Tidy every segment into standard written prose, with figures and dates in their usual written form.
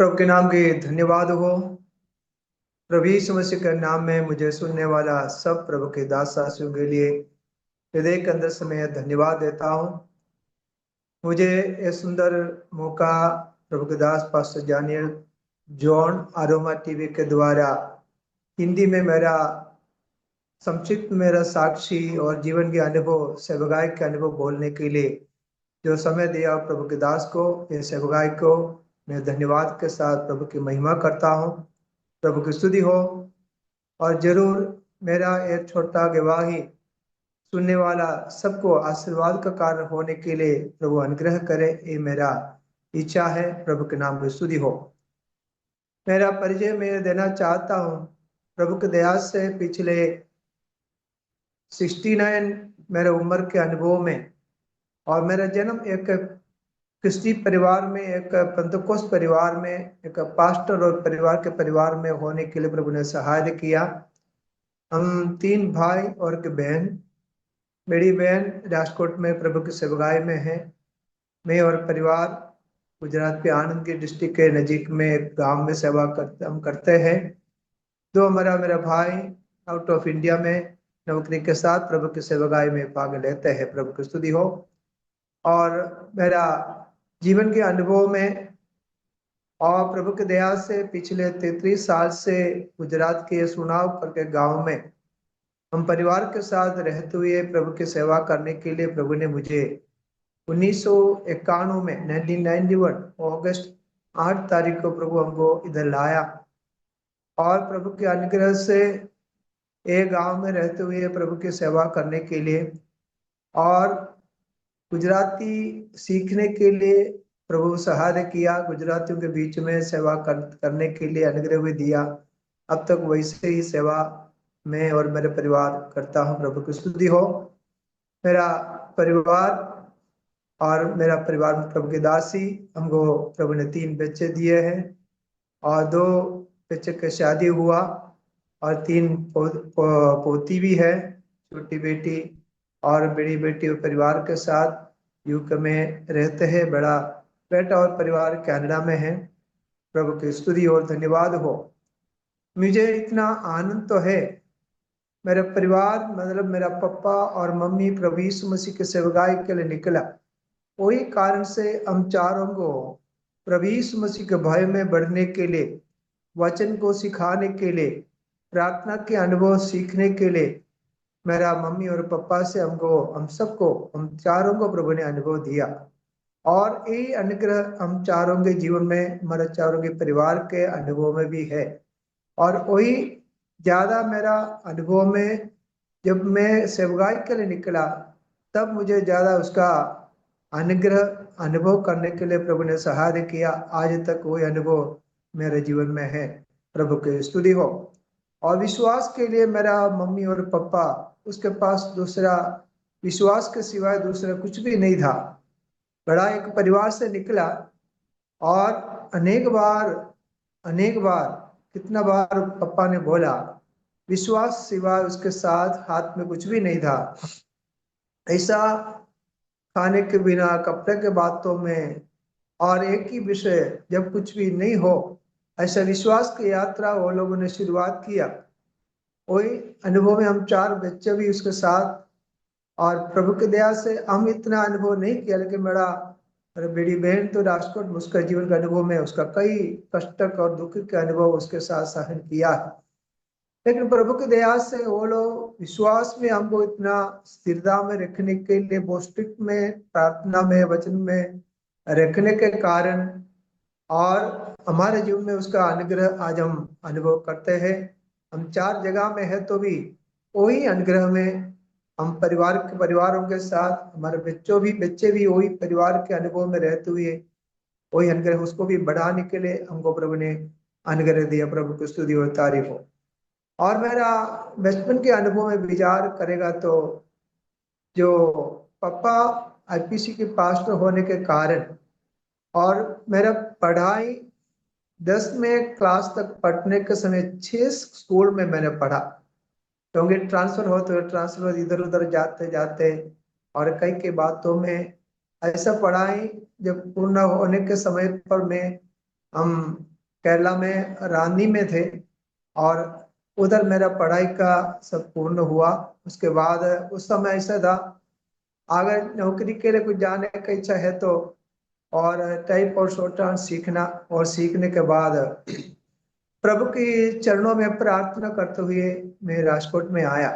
प्रभु के नाम के धन्यवाद हो। प्रभु यीशु मसीह के नाम में मुझे सुनने वाला सब प्रभु के दास दासियों के लिए हृदय के अंदर से मैं धन्यवाद देता हूँ। मुझे ये सुंदर मौका प्रभु के दास पास्टर जानियल जॉन आरोमा टीवी के द्वारा हिंदी में मेरा संक्षिप्त मेरा साक्षी और जीवन के अनुभव सेवगाई के अनुभव बोलने के लिए जो समय दिया प्रभु के दास को, ये सेवगाई को मैं धन्यवाद के साथ प्रभु की महिमा करता हूँ। प्रभु की स्तुति हो। और जरूर मेरा एक छोटा गवाही सुनने वाला सबको आशीर्वाद का कारण होने के लिए प्रभु अनुग्रह करे, ये मेरा इच्छा है। प्रभु के नाम की स्तुति हो। मेरा परिचय मैं देना चाहता हूँ। प्रभु के दया से पिछले 69 मेरे उम्र के अनुभव में, और मेरा जन्म एक क्रिस्ती परिवार में, एक पेंतकोस्त परिवार में, एक पास्टर और परिवार के परिवार में होने के लिए प्रभु ने सहायता किया। हम 3 भाई और एक बहन। मेरी बहन राजकोट में प्रभु की सेवगाई में है। मैं और परिवार गुजरात के आनंद के डिस्ट्रिक्ट के नजीक में एक गांव में सेवा करते हैं। मेरा भाई आउट ऑफ इंडिया में नौकरी के साथ प्रभु की सेवगाई में भाग लेते हैं। प्रभु की स्तुति हो। और मेरा जीवन के अनुभव में और प्रभु की दया से पिछले 33 साल से गुजरात के सुनाव करके गांव में हम परिवार के साथ रहते हुए प्रभु की सेवा करने के लिए प्रभु ने मुझे 1991 में 1991 अगस्त 8 तारीख को प्रभु हमको इधर लाया। और प्रभु के अनुग्रह से एक गांव में रहते हुए प्रभु की सेवा करने के लिए और गुजराती सीखने के लिए प्रभु सहायता किया। गुजरातियों के बीच में सेवा करने के लिए अनुग्रह भी दिया। अब तक वैसे ही सेवा मैं और मेरे परिवार करता हूँ। प्रभु की स्तुति हो। मेरा परिवार और मेरा परिवार में प्रभु की दासी, हमको प्रभु ने 3 बच्चे दिए हैं और 2 बच्चे के शादी हुआ और 3 पोती भी है, छोटी बेटी और बड़ी बेटी और परिवार के साथ यूके में रहते हैं। बड़ा बेटा और परिवार कनाडा में है। प्रभु की स्तुति और धन्यवाद हो। मुझे इतना आनंद तो है, मेरा परिवार मतलब मेरा पापा और मम्मी प्रभु यीशु मसीह के सेवगाई के लिए निकला। वही कारण से हम चारों को प्रभु यीशु मसीह के भय में बढ़ने के लिए, वचन को सिखाने के लिए, प्रार्थना के अनुभव सीखने के लिए मेरा मम्मी और पापा से हम सबको, हम चारों को प्रभु ने अनुभव दिया। और ये अनुग्रह हम चारों के जीवन में, हमारे चारों के परिवार के अनुभव में भी है। और वही ज्यादा मेरा अनुभव में जब मैं सेवगाई के लिए निकला तब मुझे ज्यादा उसका अनुग्रह अनुभव करने के लिए प्रभु ने सहायता किया। आज तक वही अनुभव मेरे जीवन में है। प्रभु की स्तुति हो। और विश्वास के लिए मेरा मम्मी और पापा, उसके पास दूसरा विश्वास के सिवाय दूसरा कुछ भी नहीं था। बड़ा एक परिवार से निकला और अनेक बार कितना बार पापा ने बोला विश्वास सिवाय उसके साथ हाथ में कुछ भी नहीं था। ऐसा खाने के बिना, कपड़े के बातों में और एक ही विषय जब कुछ भी नहीं हो, ऐसा विश्वास की यात्रा वो लोगों ने शुरुआत किया। वही अनुभव में हम 4 बच्चे भी उसके साथ, और प्रभु की दया से हम इतना अनुभव नहीं किया, लेकिन मेरा बड़ी बहन तो राजकोट में उसका जीवन का अनुभव में उसका कई कष्ट और दुख के अनुभव उसके साथ सहन किया है। लेकिन प्रभु की दया से वो लोग विश्वास में हमको इतना स्थिरता में रखने के लिए, पौष्टिक में, प्रार्थना में, वचन में रखने के कारण और हमारे जीवन में उसका अनुग्रह आज हम अनुभव करते हैं। हम 4 जगह में है तो भी वही अनुग्रह में हम परिवारों के साथ, हमारे बच्चे भी वही परिवार के अनुभव में रहते हुए वही अनुग्रह उसको भी बढ़ाने के लिए हमको प्रभु ने अनुग्रह दिया। प्रभु की स्तुति और तारीफ हो। और मेरा बचपन के अनुभव में विचार करेगा तो जो पापा आईपीसी के पास्टर होने के कारण और मेरा पढ़ाई 10वीं क्लास तक पढ़ने के समय 6 स्कूल में मैंने पढ़ा, क्योंकि ट्रांसफर होते हुए ट्रांसफर इधर उधर जाते जाते और कई के बातों में ऐसा पढ़ाई जब पूर्ण होने के समय पर मैं हम केरला में रांची में थे, और उधर मेरा पढ़ाई का सब पूर्ण हुआ। उसके बाद उस समय ऐसा था, अगर नौकरी के लिए कुछ जाने का इच्छा है तो, और टाइप और शॉर्टहैंड सीखना, और सीखने के बाद प्रभु की चरणों में प्रार्थना करते हुए मैं राजकोट में आया।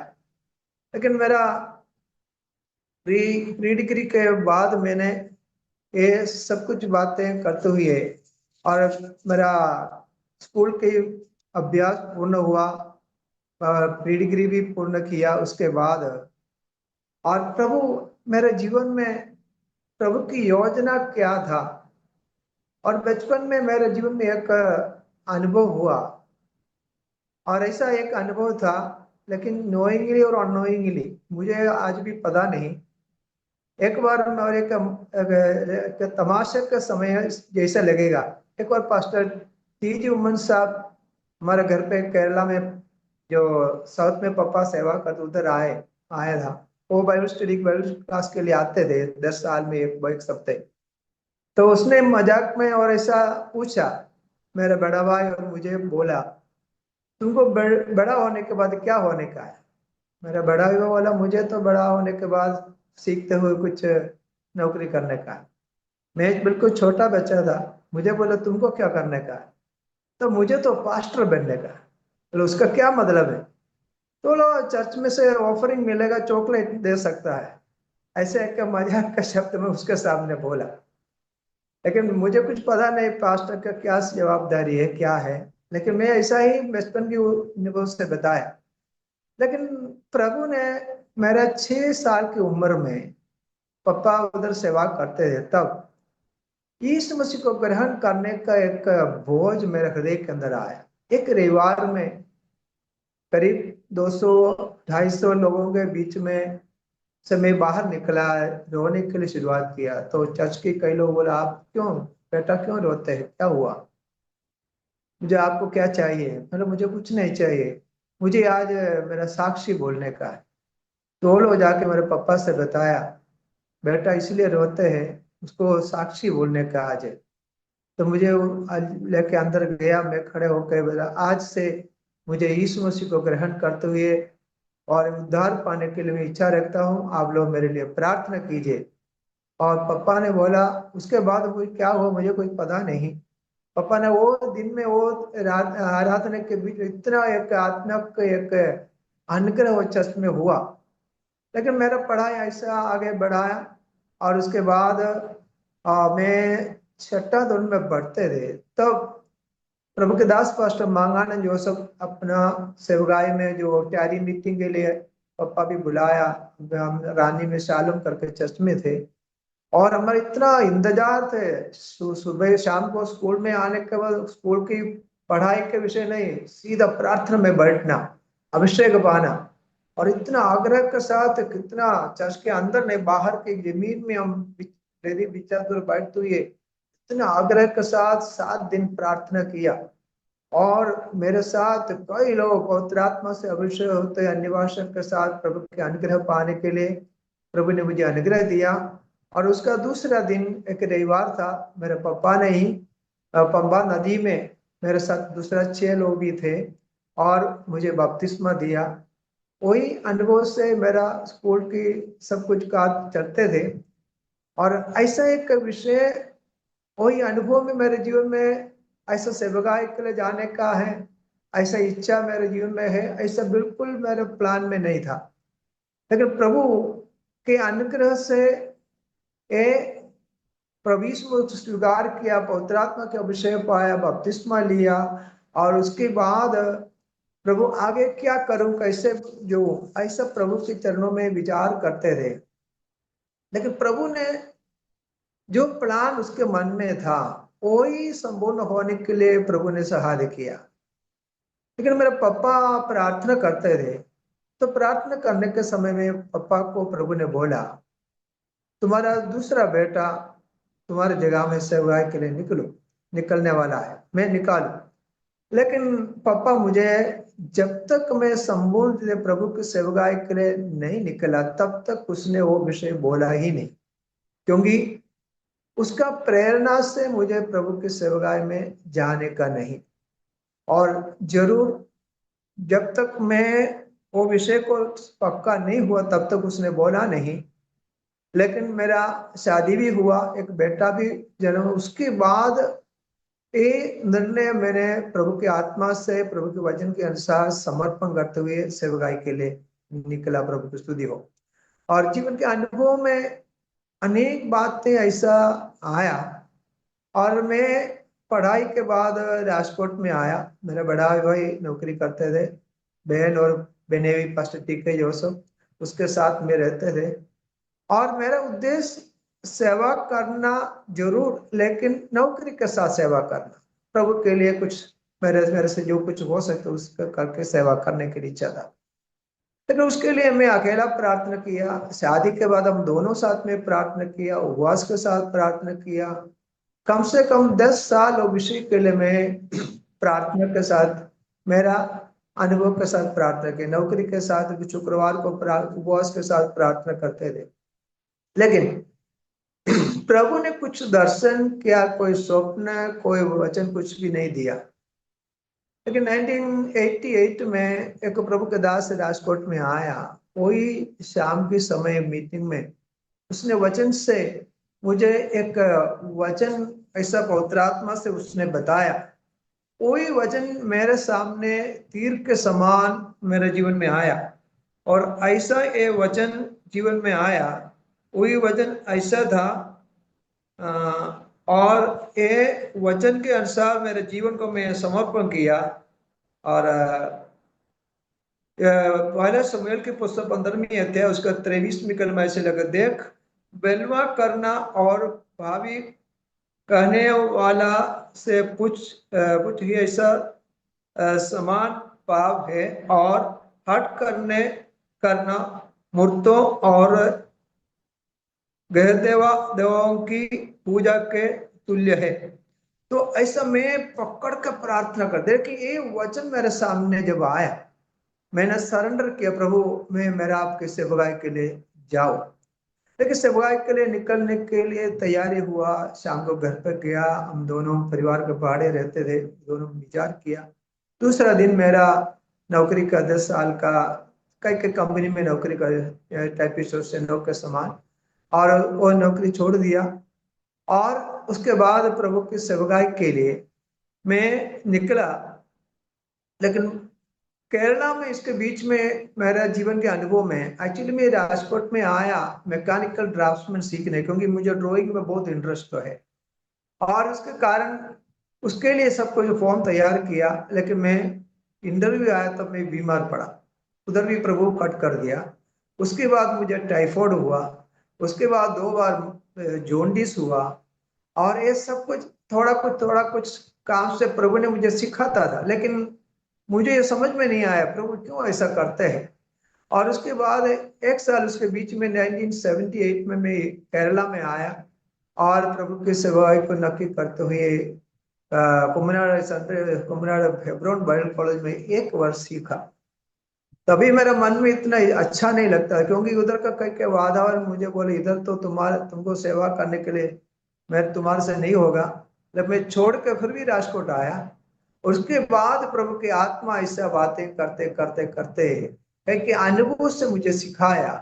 लेकिन मेरा प्री प्री डिग्री के बाद मैंने ये सब कुछ बातें करते हुए, और मेरा स्कूल के अभ्यास पूर्ण हुआ, प्री डिग्री भी पूर्ण किया उसके बाद। और प्रभु मेरे जीवन में, प्रभु की योजना क्या था, और बचपन में मेरे जीवन में एक अनुभव हुआ, और ऐसा एक अनुभव था, लेकिन नोइंगली और अनोइंगली मुझे आज भी पता नहीं। एक बार मैं, और एक तमाशे का समय जैसा लगेगा, एक बार पास्टर टी उमन साहब हमारे घर पे केरला में, जो साउथ में पापा सेवा करते, उधर आया था। वो बाइबल क्लास के लिए आते थे 10 साल में एक सप्ते। तो उसने मजाक में और ऐसा पूछा मेरे बड़ा भाई और मुझे, बोला तुमको बड़ा होने के बाद क्या होने का है। मेरा बड़ा भाई बोला मुझे तो बड़ा होने के बाद सीखते हुए कुछ नौकरी करने का है। मैं एक बिल्कुल छोटा बच्चा था, मुझे बोला तुमको क्या करने का है। तो मुझे तो पास्टर बनने का है। बोले उसका क्या मतलब है। तो बोलो चर्च में से ऑफरिंग मिलेगा, चॉकलेट दे सकता है। ऐसे एक मजाक का शब्द में उसके सामने बोला। लेकिन मुझे कुछ पता नहीं पास्टर का क्या जवाबदारी है, क्या है। लेकिन मैं ऐसा ही बचपन की अनुभव से बताया। लेकिन प्रभु ने मेरा 6 साल की उम्र में, पापा उधर सेवा करते थे तब, यीशु मसीह को ग्रहण करने का एक बोझ मेरे हृदय के अंदर आया। एक रविवार में करीब 200-250 लोगों के बीच में से मैं बाहर निकला, रोने के लिए शुरुआत किया। तो चर्च के कई लोग बोला, आप क्यों बेटा क्यों रोते हैं, क्या हुआ, मुझे आपको क्या चाहिए। मतलब मुझे कुछ नहीं चाहिए, मुझे आज मेरा साक्षी बोलने का है। तो वो लोग जाके मेरे पापा से बताया, बेटा इसलिए रोते हैं, उसको साक्षी बोलने का आज है। तो मुझे लेके अंदर गया, मैं खड़े होकर बोला, आज से मुझे यीशु मसीह को ग्रहण करते हुए और उद्धार पाने के लिए मैं इच्छा रखता हूँ, आप लोग मेरे लिए प्रार्थना कीजिए। और पापा ने बोला, उसके बाद मुझे क्या हुआ मुझे कोई पता नहीं। पापा ने वो दिन में, वो रात आराधना के बीच में इतना एक आत्मिक एक अनुग्रह वो चर्च में हुआ। लेकिन मेरा पढ़ाई ऐसा आगे बढ़ाया, और उसके बाद मैं छठा दौर में बढ़ते थे। तब प्रभु के दास पास्टर मांगानंद जोसफ अपना सेवगाई में जो तैयारी मीटिंग के लिए पापा भी बुलाया। हम रानी में शालम करके चर्च में थे, और हमारा इतना इंतजार थे सुबह शाम को स्कूल में आने के बाद, स्कूल की पढ़ाई के विषय नहीं, सीधा प्रार्थना में बैठना, अभिषेक पाना। और इतना आग्रह के साथ, कितना चर्च के अंदर नहीं बाहर की जमीन में हम विचार बैठते हुए इतना आग्रह के साथ 7 दिन प्रार्थना किया। और मेरे साथ कई लोग पवित्र आत्मा से अभिषेक होते अन्य भाषा के साथ प्रभु के अनुग्रह पाने के लिए प्रभु ने मुझे अनुग्रह दिया। और उसका दूसरा दिन एक रविवार था, मेरे पापा ने ही पंबा नदी में मेरे साथ दूसरा 6 लोग भी थे, और मुझे बपतिस्मा दिया। वही अनुभव से मेरा स्कूल की सब कुछ कार्य चलते थे। और ऐसा एक विषय, वही अनुभव में मेरे जीवन में ऐसा सेवकाई के लिए जाने का है, ऐसा इच्छा मेरे जीवन में है, ऐसा बिल्कुल मेरे प्लान में नहीं था। लेकिन प्रभु के अनुग्रह से ये प्रभु को स्वीकार किया, पवित्र आत्मा के अभिषेक पाया, बपतिस्मा लिया। और उसके बाद प्रभु आगे क्या करूं, कैसे जो, ऐसा प्रभु के चरणों में विचार करते थे। लेकिन प्रभु ने जो प्लान उसके मन में था, वही संपूर्ण होने के लिए प्रभु ने सहायता किया। लेकिन मेरे पापा प्रार्थना करते थे, तो प्रार्थना करने के समय में पापा को प्रभु ने बोला, तुम्हारा दूसरा बेटा तुम्हारे जगह में सेवाई के लिए निकलने वाला है, मैं निकालू। लेकिन पापा मुझे, जब तक मैं संपूर्ण प्रभु की सेवकाई के लिए नहीं निकला, तब तक उसने वो विषय बोला ही नहीं। क्योंकि उसका प्रेरणा से मुझे प्रभु की सेवकाई में जाने का नहीं। और जरूर जब तक मैं वो विषय को पक्का नहीं हुआ तब तक उसने बोला नहीं। लेकिन मेरा शादी भी हुआ, एक बेटा भी जन्म, उसके बाद ये निर्णय मैंने प्रभु की आत्मा से प्रभु के वचन के अनुसार समर्पण करते हुए सेवकाई के लिए निकला। प्रभु की स्तुति हो। और जीवन के अनुभव में अनेक बातें ऐसा आया। और मैं पढ़ाई के बाद राजकोट में आया। मेरा बड़ा भाई नौकरी करते थे, बहन और बहने भी पास्टर टीके जोसफ, उसके साथ में रहते थे। और मेरा उद्देश्य सेवा करना जरूर, लेकिन नौकरी के साथ सेवा करना, प्रभु के लिए कुछ मेरे मेरे से जो कुछ हो सकता उसका करके सेवा करने की इच्छा था। लेकिन उसके लिए मैं अकेला प्रार्थना किया। शादी के बाद हम दोनों साथ में प्रार्थना किया, उपवास के साथ प्रार्थना किया। कम से कम 10 साल विषय के लिए मैं प्रार्थना के साथ, मेरा अनुभव के साथ प्रार्थना की। नौकरी के साथ शुक्रवार को उपवास के साथ प्रार्थना करते थे। लेकिन प्रभु ने कुछ दर्शन किया, कोई स्वप्न, कोई वचन कुछ भी नहीं दिया। लेकिन 1988 में एक प्रभु के दास राजकोट में आया। वही शाम के समय मीटिंग में उसने वचन से मुझे एक वचन ऐसा पवित्र आत्मा से उसने बताया। वही वचन मेरे सामने तीर के समान मेरे जीवन में आया। और ऐसा ये वचन जीवन में आया, वही वचन ऐसा था। और ये वचन के अनुसार मेरे जीवन को मैं समर्पण किया। और पहले शमूएल की पुस्तक 15वीं अध्याय उसका 23वीं कलमा ऐसे लगा, देख बलवा करना और भावी कहने वाला से कुछ ही ऐसा समान पाप है, और हट करना मूर्तों और गैर देवाओं की पूजा के तुल्य है। तो ऐसा मैं पकड़ कर प्रार्थना कर दे कि ये वचन मेरे सामने जब आया, मैंने सरेंडर किया, प्रभु मैं मेरा आपके सेवकाई के लिए जाओ। लेकिन सेवकाई के लिए निकलने के लिए तैयारी हुआ। शाम को घर पर गया, हम दोनों परिवार के पहाड़े रहते थे, दोनों विचार किया। दूसरा दिन मेरा नौकरी का 10 साल का कई कई कंपनी में नौकरी कर टाइपिस्ट से नौकर समान, और वो नौकरी छोड़ दिया। और उसके बाद प्रभु की सेवकाई के लिए मैं निकला। लेकिन केरला में इसके बीच में मेरा जीवन के अनुभव में एक्चुअली मैं राजकोट में आया मैकेनिकल ड्राफ्ट्समैन सीखने, क्योंकि मुझे ड्राइंग में बहुत इंटरेस्ट तो है। और उसके कारण उसके लिए सब कुछ फॉर्म तैयार किया। लेकिन मैं इंटरव्यू आया तब मैं बीमार पड़ा, उधर भी प्रभु कट कर दिया। उसके बाद मुझे टाइफाइड हुआ। उसके बाद 2 बार जॉन्डिस हुआ। और ये सब कुछ थोड़ा कुछ काम से प्रभु ने मुझे सिखाता था, लेकिन मुझे ये समझ में नहीं आया प्रभु क्यों ऐसा करते हैं। और उसके बाद 1 साल उसके बीच में 1978 में मैं केरला में आया। और प्रभु की सेवाई को नक्की करते हुए कुमनाड़ हेब्रोन बाइबल कॉलेज में 1 वर्ष सीखा। तभी मेरा मन में इतना अच्छा नहीं लगता, क्योंकि उधर का कई के वातावरण मुझे बोले इधर तो तुमको सेवा करने के लिए मैं तुम्हारे से नहीं होगा। जब मैं छोड़ के फिर भी राजकोट आया। उसके बाद प्रभु की आत्मा ऐसा बातें करते करते करते कि अनुभव से मुझे सिखाया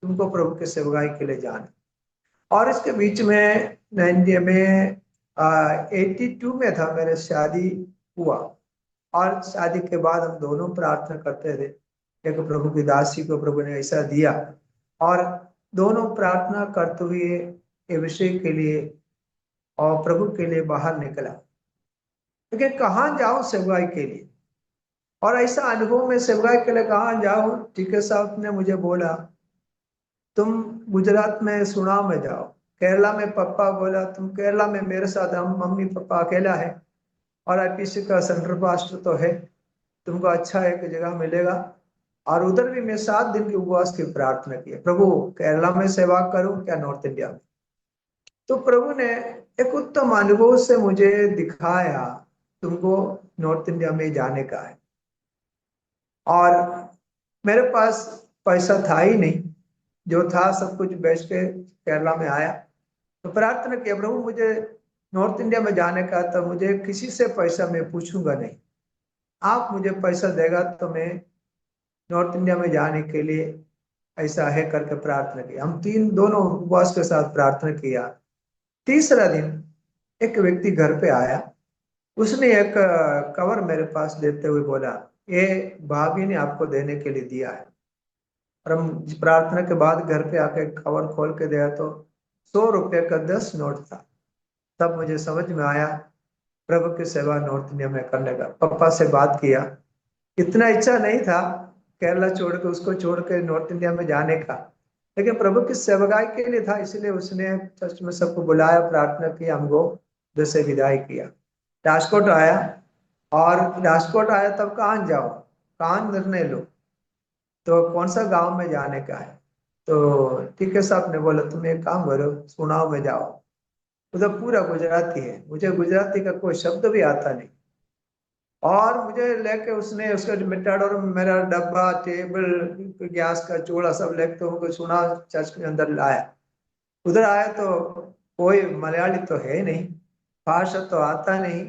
तुमको प्रभु के सेवकाई के लिए जाना। और इसके बीच में 90 में 82 में था मेरे शादी हुआ। और शादी के बाद हम दोनों प्रार्थना करते थे। एक प्रभु की दासी को प्रभु ने ऐसा दिया, और दोनों प्रार्थना करते हुए ये विषय के लिए और प्रभु के लिए बाहर निकला। लेकिन कहाँ जाओ सेवकाई के लिए, और ऐसा अनुभव में सेवकाई के लिए कहाँ जाओ। टीके साहब ने मुझे बोला तुम गुजरात में सुना में जाओ। केरला में पापा बोला तुम केरला में मेरे साथ, हम मम्मी पापा अकेला है, और आईपीसी का सेंट्रल पास्टर तो है, तुमको अच्छा एक जगह मिलेगा। और उधर भी मैं 7 दिन की उपवास की प्रार्थना की, प्रभु केरला में सेवा करूं क्या नॉर्थ इंडिया में। तो प्रभु ने एक उत्तम अनुभव से मुझे दिखाया तुमको नॉर्थ इंडिया में जाने का है। और मेरे पास पैसा था ही नहीं, जो था सब कुछ बेच के केरला में आया। तो प्रार्थना किया, प्रभु मुझे नॉर्थ इंडिया में जाने का, तो मुझे किसी से पैसा मैं पूछूंगा नहीं, आप मुझे पैसा देगा तो मैं नॉर्थ इंडिया में जाने के लिए ऐसा है करके प्रार्थना की। हम तीन दोनों उपवास के साथ प्रार्थना किया। तीसरा दिन एक व्यक्ति घर पे आया, उसने एक कवर मेरे पास देते हुए बोला, ये भाभी ने आपको देने के लिए दिया है। और हम प्रार्थना के बाद घर पे आके कवर खोल के दिया तो 100 रुपये का 10 नोट था। तब मुझे समझ में आया प्रभु की सेवा नॉर्थ इंडिया में करने का। पापा से बात किया, इतना इच्छा नहीं था केरला छोड़ के, उसको छोड़ के नॉर्थ इंडिया में जाने का, लेकिन प्रभु की सेवकाई के लिए था, इसलिए उसने चर्च में सबको बुलाया, प्रार्थना की, हमको जैसे विदाई किया। राजकोट आया, और राजकोट आया तब कहाँ जाओ, कहाँ निर्णय लो, तो कौन सा गांव में जाने का है। तो ठीक है साहब ने बोला तुम एक काम करो, सुनाओ में जाओ। उधर पूरा गुजराती है, मुझे गुजराती का कोई शब्द भी आता नहीं, और मुझे लेके उसने उसका मिटाडोर में मेरा डब्बा, टेबल, गैस का चूल्हा सब लेके उनको सुना, चर्च के अंदर लाया। उधर आया तो कोई मलयाली तो है नहीं, भाषा तो आता नहीं,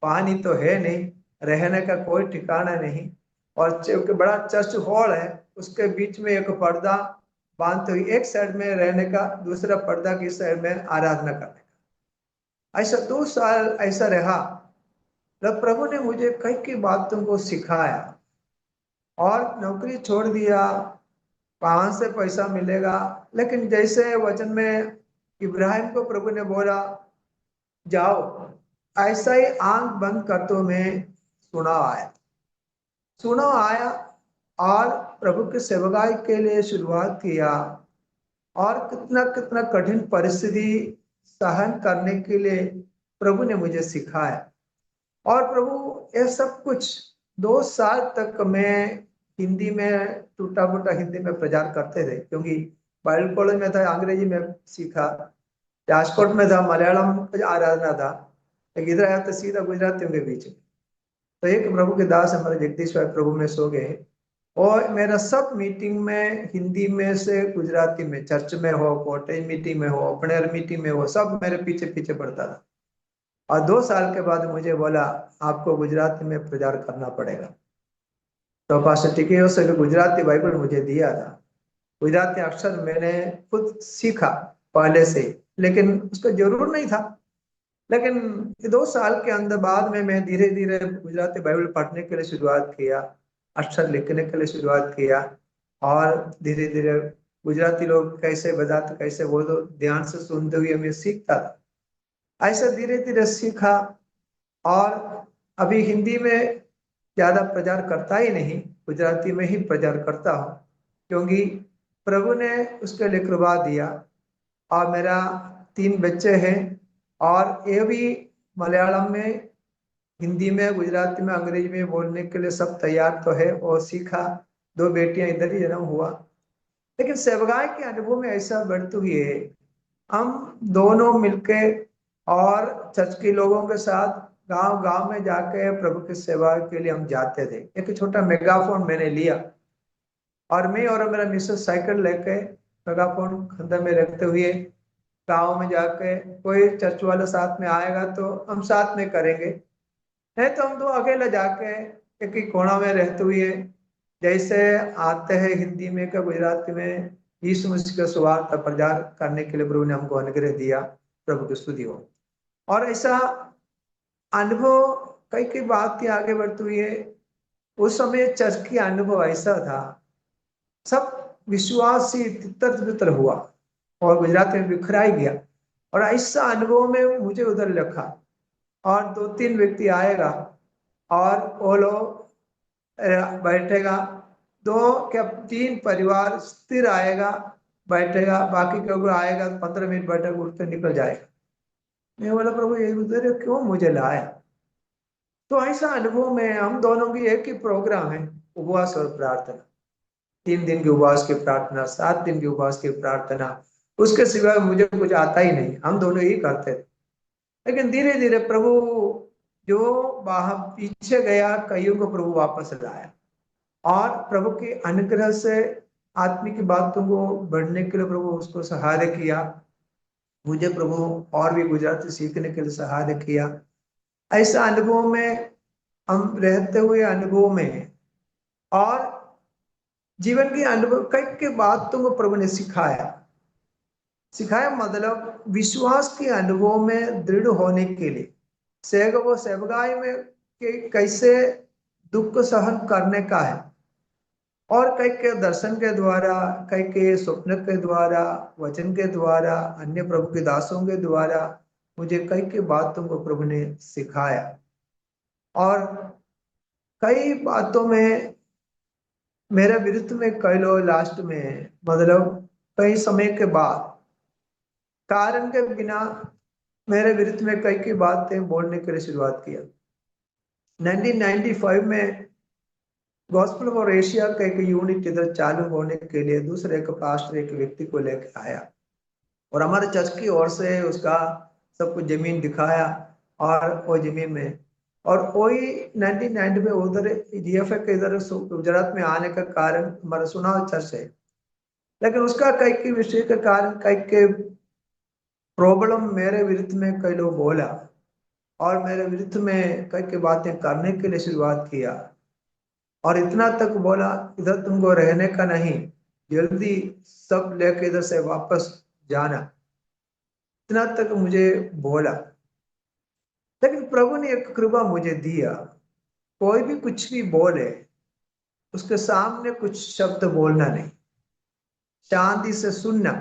पानी तो है नहीं, रहने का कोई ठिकाना नहीं, और बड़ा चर्च हॉल है, उसके बीच में एक पर्दा बांधते हुए, एक साइड में रहने का, दूसरा पर्दा की साइड में आराधना करने का। ऐसा 2 साल ऐसा रहा। तब प्रभु ने मुझे कई कई बातों को सिखाया, और नौकरी छोड़ दिया, कहाँ से पैसा मिलेगा, लेकिन जैसे वचन में इब्राहिम को प्रभु ने बोला जाओ, ऐसा ही आंख बंद कर तो मैं सुना आया, सुना आया, और प्रभु के सेवकाई के लिए शुरुआत किया, और कितना कितना कठिन परिस्थिति सहन करने के लिए प्रभु ने मुझे सिखाया। और प्रभु ये सब कुछ 2 साल तक मैं हिंदी में, टूटा फूटा हिंदी में प्रचार करते थे, क्योंकि बाइबल कॉलेज में था, अंग्रेजी में सीखा, राजकोट में था, मलयालम आराधना था, लेकिन इधर आया तो सीधा गुजरातियों के बीच में। तो एक प्रभु के दास हमारे जगदीश भाई प्रभु में सो गए, और मेरा सब मीटिंग में हिंदी में से गुजराती में, चर्च में हो, कॉटेज मीटिंग में हो, अपने मीटिंग में हो, सब मेरे पीछे पीछे पड़ता था। और 2 साल के बाद मुझे बोला आपको गुजराती में प्रचार करना पड़ेगा। तो पास्टर टिकियो से भी गुजराती बाइबल मुझे दिया था, गुजराती अक्षर मैंने खुद सीखा पहले से, लेकिन उसका जरूर नहीं था। लेकिन 2 साल के अंदर बाद में मैं धीरे धीरे गुजराती बाइबल पढ़ने के लिए शुरुआत किया, अक्षर लिखने के लिए शुरुआत किया, और धीरे धीरे गुजराती लोग कैसे बजाते, कैसे बोलो, ध्यान से सुनते हुए मैं सीखता था। ऐसा धीरे धीरे सीखा, और अभी हिंदी में ज्यादा प्रचार करता ही नहीं, गुजराती में ही प्रचार करता हूँ, क्योंकि प्रभु ने उसके लिए कृपा दिया। और मेरा 3 बच्चे हैं, और ये भी मलयालम में, हिंदी में, गुजराती में, अंग्रेजी में बोलने के लिए सब तैयार तो है, और सीखा। 2 बेटियां इधर ही जन्म हुआ। लेकिन सेवगाई के अनुभव में ऐसा बढ़ती हुई है, हम दोनों मिलके और चर्च के लोगों के साथ गांव गांव में जाके प्रभु की सेवा के लिए हम जाते थे। एक छोटा मेगाफोन मैंने लिया, और मैं और मेरा मिसेस साइकिल लेके मेगाफोन कंधे में रखते हुए गांव में जाके, कोई चर्च वाला साथ में आएगा तो हम साथ में करेंगे, नहीं तो हम तो अकेले जाके एक ही कोना में रहते हुए, जैसे आते हैं हिंदी में का गुजराती में, यीशु मसीह का सुवार्ता प्रचार करने के लिए प्रभु ने हमको अनुग्रह दिया। प्रभु की स्तुति हो। और ऐसा अनुभव कई कई बात की आगे बढ़ती हुई है। उस समय चर्च की अनुभव ऐसा था, सब विश्वासी तितर बितर हुआ, और गुजरात में बिखराई गया, और ऐसा अनुभव में मुझे उधर रखा, और 2-3 व्यक्ति आएगा, और वो लोग बैठेगा, 2 क्या 3 परिवार स्थिर आएगा, बैठेगा, बाकी क्यों आएगा 15 मिनट बैठेगा, उठ के निकल जाएगा। मैं बोला प्रभु ये उधर क्यों मुझे लाया। तो ऐसा अनुभव में हम दोनों की एक ही प्रोग्राम है, उपवास और प्रार्थना। 3 दिन की उपवास की प्रार्थना, 7 दिन की उपवास की प्रार्थना, उसके सिवाय मुझे कुछ आता ही नहीं, हम दोनों ही करते थे। लेकिन धीरे धीरे प्रभु जो बाहर पीछे गया, कईयों को प्रभु वापस लाया, और प्रभु के अनुग्रह से आत्मिक बातों को बढ़ने के लिए प्रभु उसको सहारे किया। मुझे प्रभु और भी गुजराती सीखने के लिए सहाय किया। ऐसा अनुभव में हम रहते हुए अनुभव में और जीवन के अनुभव कई के बातों को प्रभु ने सिखाया। सिखाया मतलब विश्वास के अनुभव में दृढ़ होने के लिए वो सेवगाई में कैसे दुख सहन करने का है, और कई के दर्शन के द्वारा, कई के स्वप्न के द्वारा, वचन के द्वारा, अन्य प्रभु के दासों के द्वारा मुझे कई के बातों को प्रभु ने सिखाया। और कई बातों में मेरे विरुद्ध में कई लोग लास्ट में मतलब कई समय के बाद कारण के बिना मेरे विरुद्ध में कई की बातें बोलने के लिए शुरुआत किया। 1995 में गॉस्पेल फॉर एशिया का एक यूनिट इधर चालू होने के लिए दूसरे एक पास्टर एक व्यक्ति को लेकर आया और हमारे चर्च की ओर से उसका सब कुछ जमीन दिखाया। और वो जमीन में और वही 1990 में उधर जीएफए के इधर गुजरात में आने का कारण हमारा सुनाव चर्च है, लेकिन उसका कई के विषय के कारण कई के प्रॉब्लम मेरे विरुद्ध में कई लोग बोला और मेरे विरुद्ध में कई के बातें करने के लिए शुरुआत किया। और इतना तक बोला इधर तुमको रहने का नहीं, जल्दी सब लेके इधर से वापस जाना, इतना तक मुझे बोला। लेकिन प्रभु ने एक कृपा मुझे दिया, कोई भी कुछ भी बोले उसके सामने कुछ शब्द बोलना नहीं, शांति से सुनना,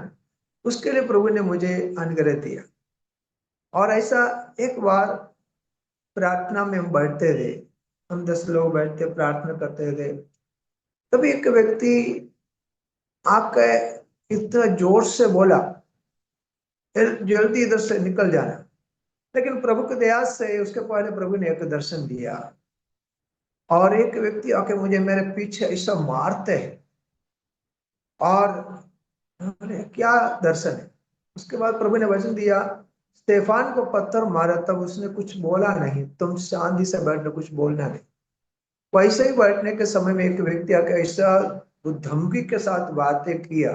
उसके लिए प्रभु ने मुझे अनुग्रह दिया। और ऐसा एक बार प्रार्थना में हम बैठते थे, हम 10 लोग बैठते प्रार्थना करते थे, तभी एक व्यक्ति आके इतना जोर से बोला जल्दी इधर से निकल जाना। लेकिन प्रभु के दया से उसके पहले प्रभु ने एक दर्शन दिया और एक व्यक्ति आके मुझे मेरे पीछे ऐसा मारते हैं और क्या दर्शन है। उसके बाद प्रभु ने वचन दिया, स्टेफान को पत्थर मारा तब उसने कुछ बोला नहीं, तुम शांति से बैठना, कुछ बोलना नहीं। वैसे ही बैठने के समय में एक व्यक्ति आके ऐसा धमकी के साथ बातें किया,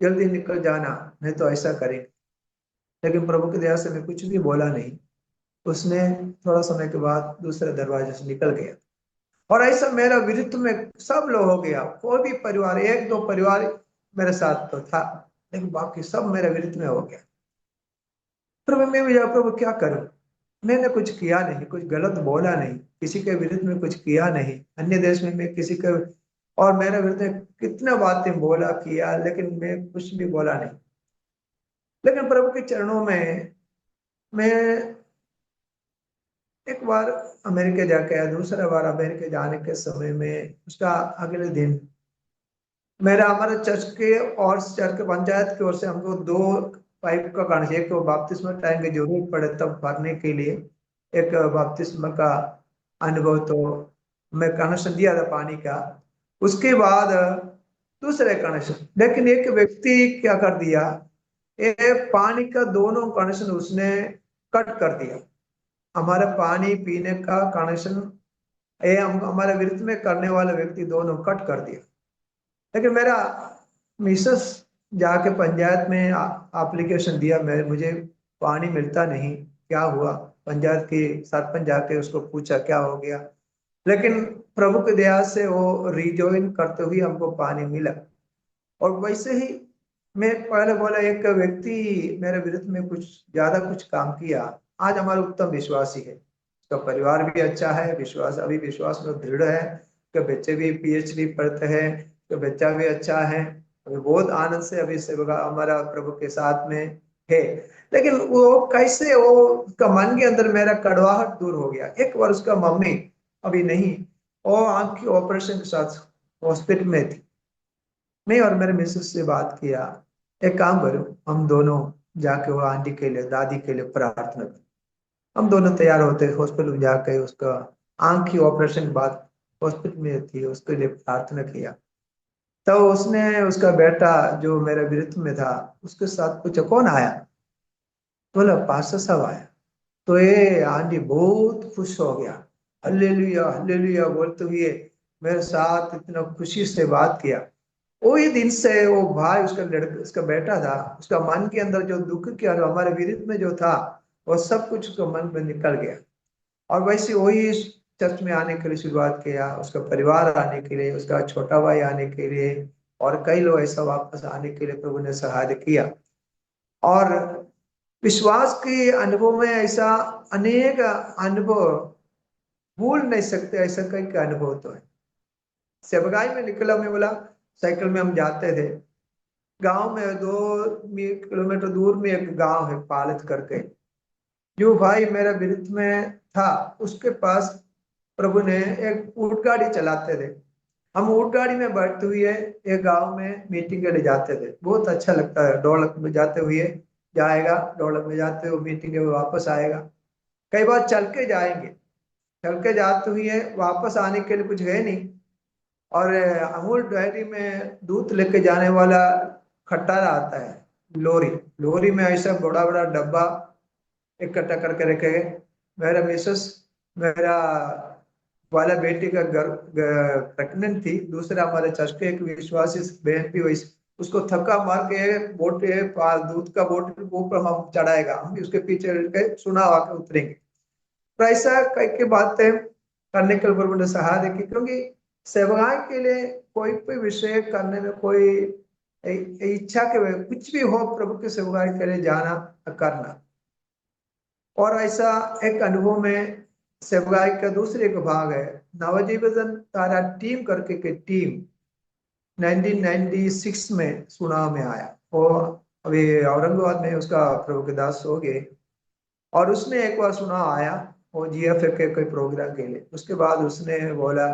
जल्दी निकल जाना नहीं तो ऐसा करेंगे। लेकिन प्रभु की दया से मैं कुछ भी बोला नहीं, उसने थोड़ा समय के बाद दूसरे दरवाजे से निकल गया। और ऐसा मेरा विरुद्ध में सब लोग हो गया, कोई भी परिवार, एक दो परिवार मेरे साथ तो था, लेकिन बाकी सब मेरे विरुद्ध में हो गया। प्रभु मैं भी प्रभु क्या करूं, मैंने कुछ किया नहीं, कुछ गलत बोला नहीं, किसी के विरुद्ध में कुछ किया नहीं। अन्य देश में मैं किसी के और मेरे विरुद्ध में कितना बातें बोला किया, लेकिन मैं कुछ भी बोला नहीं। लेकिन प्रभु के चरणों में मैं एक बार अमेरिका जाके आया, दूसरा बार अमेरिका जाने के समय में उसका अगले दिन मेरा हमारे चर्च के और चर्च के पंचायत की ओर से हमको 2 पाइप का कनेक्शन, एक तो बपतिस्मा टाइम की जरूरत पड़े तब भरने के लिए एक बपतिस्मा का अनुभव, तो मैं कनेक्शन दिया था पानी का। उसके बाद दूसरे कनेक्शन, लेकिन एक व्यक्ति क्या कर दिया, ये पानी का दोनों कनेक्शन उसने कट कर दिया। हमारे पानी पीने का कनेक्शन ये हम हमारे विरुद्ध में करने वाले व्यक्ति दोनों कट कर दिया। लेकिन मेरा मिसेस जाके पंचायत में एप्लीकेशन दिया, मैं मुझे पानी मिलता नहीं, क्या हुआ। पंचायत की सरपंच जाके उसको पूछा क्या हो गया, लेकिन प्रभु की दया से वो रिजॉइन करते हुए हमको पानी मिला। और वैसे ही मैं पहले बोला एक व्यक्ति मेरे विरुद्ध में कुछ ज्यादा कुछ काम किया, आज हमारा उत्तम विश्वासी है, उसका परिवार भी अच्छा है, विश्वास अभी विश्वास में दृढ़ है, उसके बच्चे भी पीएचडी पढ़ते हैं, तो बच्चा भी अच्छा है, अभी बहुत आनंद से अभी सेवका हमारा प्रभु के साथ में है। लेकिन वो कैसे वो उसका मन के अंदर मेरा कड़वाहट दूर हो गया। एक बार उसका मम्मी अभी नहीं, वो आंख की ऑपरेशन के साथ हॉस्पिटल में थी, मैं और मेरे मिसेस से बात किया, एक काम करो हम दोनों जाके वो आंटी के लिए दादी के लिए प्रार्थना करें। हम दोनों तैयार होते हॉस्पिटल में जाके उसका आंख की ऑपरेशन के बाद हॉस्पिटल में थी, उसके लिए प्रार्थना किया। तो उसने उसका बेटा जो मेरे विरुद्ध में था उसके साथ पूछा कौन आया, बोला पास्टर साहब आया। तो ये आंटी बहुत खुश हो गया, हल्लेलुया हल्लेलुया बोलते हुए मेरे साथ इतना खुशी से बात किया। वही दिन से वो भाई, उसका लड़का, उसका बेटा था, उसका मन के अंदर जो दुख किया, जो हमारे विरुद्ध में जो था, वो सब कुछ उसके मन में निकल गया। और वैसे वही इस चर्च में आने के लिए शुरुआत किया, उसका परिवार आने के लिए, उसका छोटा भाई आने के लिए, और कई लोग ऐसा वापस आने के लिए प्रभु ने सहायता किया। और विश्वास के अनुभव में ऐसा अनेक अनुभव, भूल नहीं सकते ऐसा कई का अनुभव तो है। सेबगाई में निकला, मैं बोला, साइकिल में हम जाते थे। गांव में 2 किलोमीटर दूर में एक गांव है पालत करके, जो भाई मेरे विरुद्ध में था, उसके पास प्रभु ने एक ऊंट गाड़ी चलाते थे। हम ऊंट गाड़ी में बैठते हुए एक गांव में मीटिंग के लिए जाते थे। बहुत अच्छा लगता है, ढोलक में जाते हुए जाएगा, ढोलक में जाते हुए मीटिंग के वापस आएगा। कई बार चल के जाएंगे, चल के जाते हुए वापस आने के लिए कुछ है नहीं, और अमूल डेयरी में दूध लेके जाने वाला खटारा आता है, लोरी। लोरी में ऐसा बड़ा बड़ा डब्बा इकट्ठा करके रखे। मेरा मिसेस, मेरा वाला बेटी का घर प्रेग्नेंट थी, दूसरा हमारे चर्च के एक विश्वासी बहन भी वैसे, उसको थक्का मार के बोटे दूध का बोतल के ऊपर हम चढ़ाएगा, हम भी उसके पीछे के सुना के उतरेंगे। तो ऐसा कई के बातें करने के लिए मैंने सहारा की, क्योंकि सेवाएं के लिए कोई भी विषय करने में कोई इच्छा के कुछ भी हो, प्रभु के सेवाएं के लिए जाना करना। और ऐसा एक अनुभव में सेवाई का दूसरे एक भाग है, नवजीवन तारा टीम करके के टीम 1996 में चुनाव में आया। वो अभी औरंगाबाद में उसका प्रभु के दास हो गए, और उसने एक बार चुनाव आया वो जीएफए के कोई प्रोग्राम के लिए। उसके बाद उसने बोला,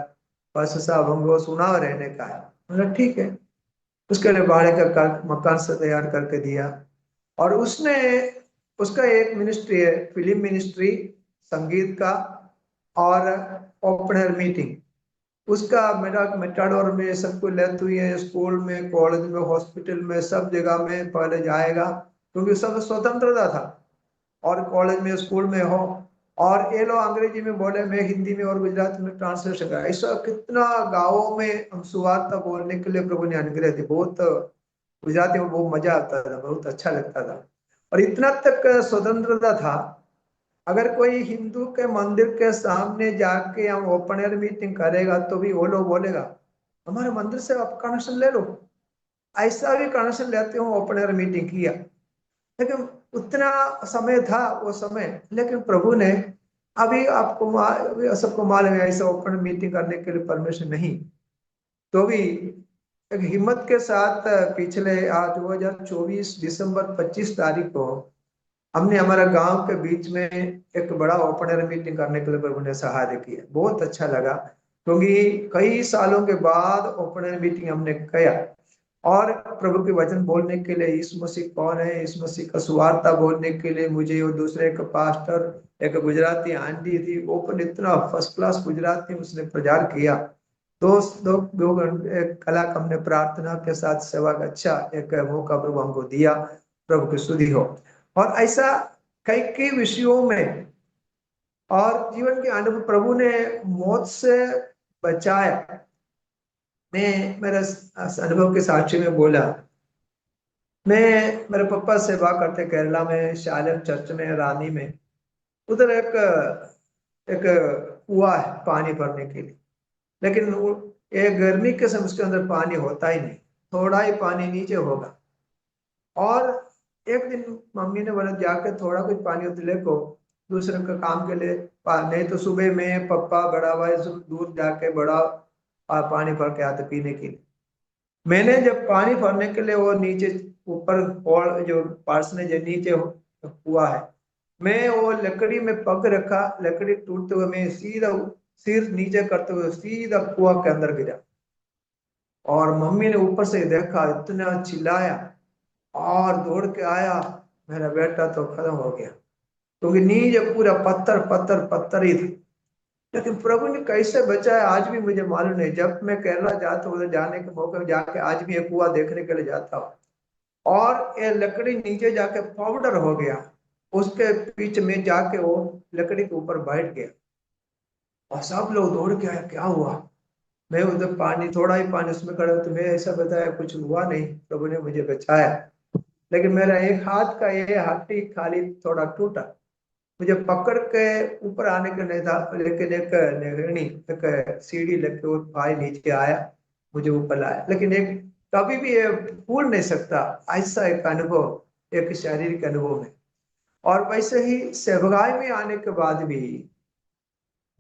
बस साहब हमको चुनाव रहने का है। मतलब ठीक है, उसके लिए भाड़े का मकान से तैयार करके दिया। और उसने, उसका एक मिनिस्ट्री है, फिल्म मिनिस्ट्री, संगीत का, और ओपनर मीटिंग। उसका मेरा मेटाडोर में सबको लेते हुए स्कूल में, कॉलेज में, हॉस्पिटल में, सब जगह में पहले जाएगा, क्योंकि सब स्वतंत्रता था। और कॉलेज में, स्कूल में हो, और ये लोग अंग्रेजी में बोले, मैं हिंदी में और गुजराती में ट्रांसलेशन करा। ऐसा कितना गाँवों में हम सुवार्ता बोलने के लिए प्रभु ने अनुग्रह दी। बहुत गुजराती में बहुत मजा आता था, बहुत अच्छा लगता था। और इतना तक स्वतंत्रता था, अगर कोई हिंदू के मंदिर के सामने जाके हम ओपन एयर मीटिंग करेगा तो भी वो लोग बोलेगा, हमारे मंदिर से आप कनेक्शन ले लो। ऐसा भी कनेक्शन लेते हो, ओपन एयर मीटिंग किया। लेकिन उतना समय था वो समय, लेकिन प्रभु ने, अभी आपको अभी सबको मालूम है, ऐसा ओपन मीटिंग करने के लिए परमिशन नहीं, तो भी एक हिम्मत के साथ पिछले 2024 दिसंबर 25 तारीख को हमने हमारा गांव के बीच में एक बड़ा ओपन एयर मीटिंग करने के लिए प्रभु ने सहायता किया। बहुत अच्छा लगा, क्योंकि कई सालों के बाद ओपन एयर मीटिंग हमने किया, और प्रभु के वचन बोलने के लिए, यीशु मसीह कौन है, यीशु मसीह का सुवार्ता बोलने के लिए मुझे और दूसरे एक पास्टर, एक गुजराती आंटी थी, ओपन इतना फर्स्ट क्लास गुजराती उसने प्रचार किया। दो घंटे 1 कलाक हमने प्रार्थना के साथ सेवा का अच्छा एक मौका प्रभु हमको दिया। प्रभु की स्तुति हो। और ऐसा कई कई विषयों में, और जीवन के अनुभव, प्रभु ने मौत से बचाया। मैं मेरा अनुभव के साक्षी में बोला, मैं, मेरे पापा सेवा करते केरला में, शालम चर्च में, रानी में। उधर एक एक कुआ है पानी भरने के लिए, लेकिन ये गर्मी के समय उसके अंदर पानी होता ही नहीं, थोड़ा ही पानी नीचे होगा। और एक दिन मम्मी ने बोला, जाके थोड़ा कुछ पानी उतले को दूसरे का काम के लिए नहीं तो सुबह में पप्पा बड़ा भाई सब दूर जाके बड़ा पानी भर के आते पीने के लिए। मैंने जब पानी भरने के लिए वो नीचे ऊपर और जो पार्स ने जो नीचे हुआ है, मैं वो लकड़ी में पग रखा, लकड़ी टूटते हुए मैं सीधा सिर नीचे करते हुए सीधा कुआ के अंदर गिरा। और मम्मी ने ऊपर से देखा, इतना चिल्लाया और दौड़ के आया, मेरा बेटा तो खत्म हो गया, क्योंकि नीचे पूरा पत्थर पत्थर पत्थर ही थी। लेकिन प्रभु ने कैसे बचाया आज भी मुझे मालूम नहीं। जब मैं केरला जाता हूँ, उधर जाने के मौके में जाके आज भी एक कुआ देखने के लिए जाता हूँ, और ये लकड़ी नीचे जाके पाउडर हो गया, उसके बीच में जाके वो लकड़ी के ऊपर बैठ गया। और सब लोग दौड़ के आए, क्या हुआ? मैं उधर पानी, थोड़ा ही पानी उसमें खड़ा, तो मैं ऐसा बताया कुछ हुआ नहीं, प्रभु ने मुझे बचाया। लेकिन मेरा एक हाथ का ये हड्डी खाली थोड़ा टूटा। मुझे पकड़ के ऊपर आने का नहीं था, लेकिन एक निगरानी, एक सीढ़ी लेके वो भाई नीचे आया, मुझे ऊपर लाया। लेकिन एक कभी भी ये भूल नहीं सकता ऐसा एक अनुभव, एक शारीरिक अनुभव है। और वैसे ही सेवगाई में आने के बाद भी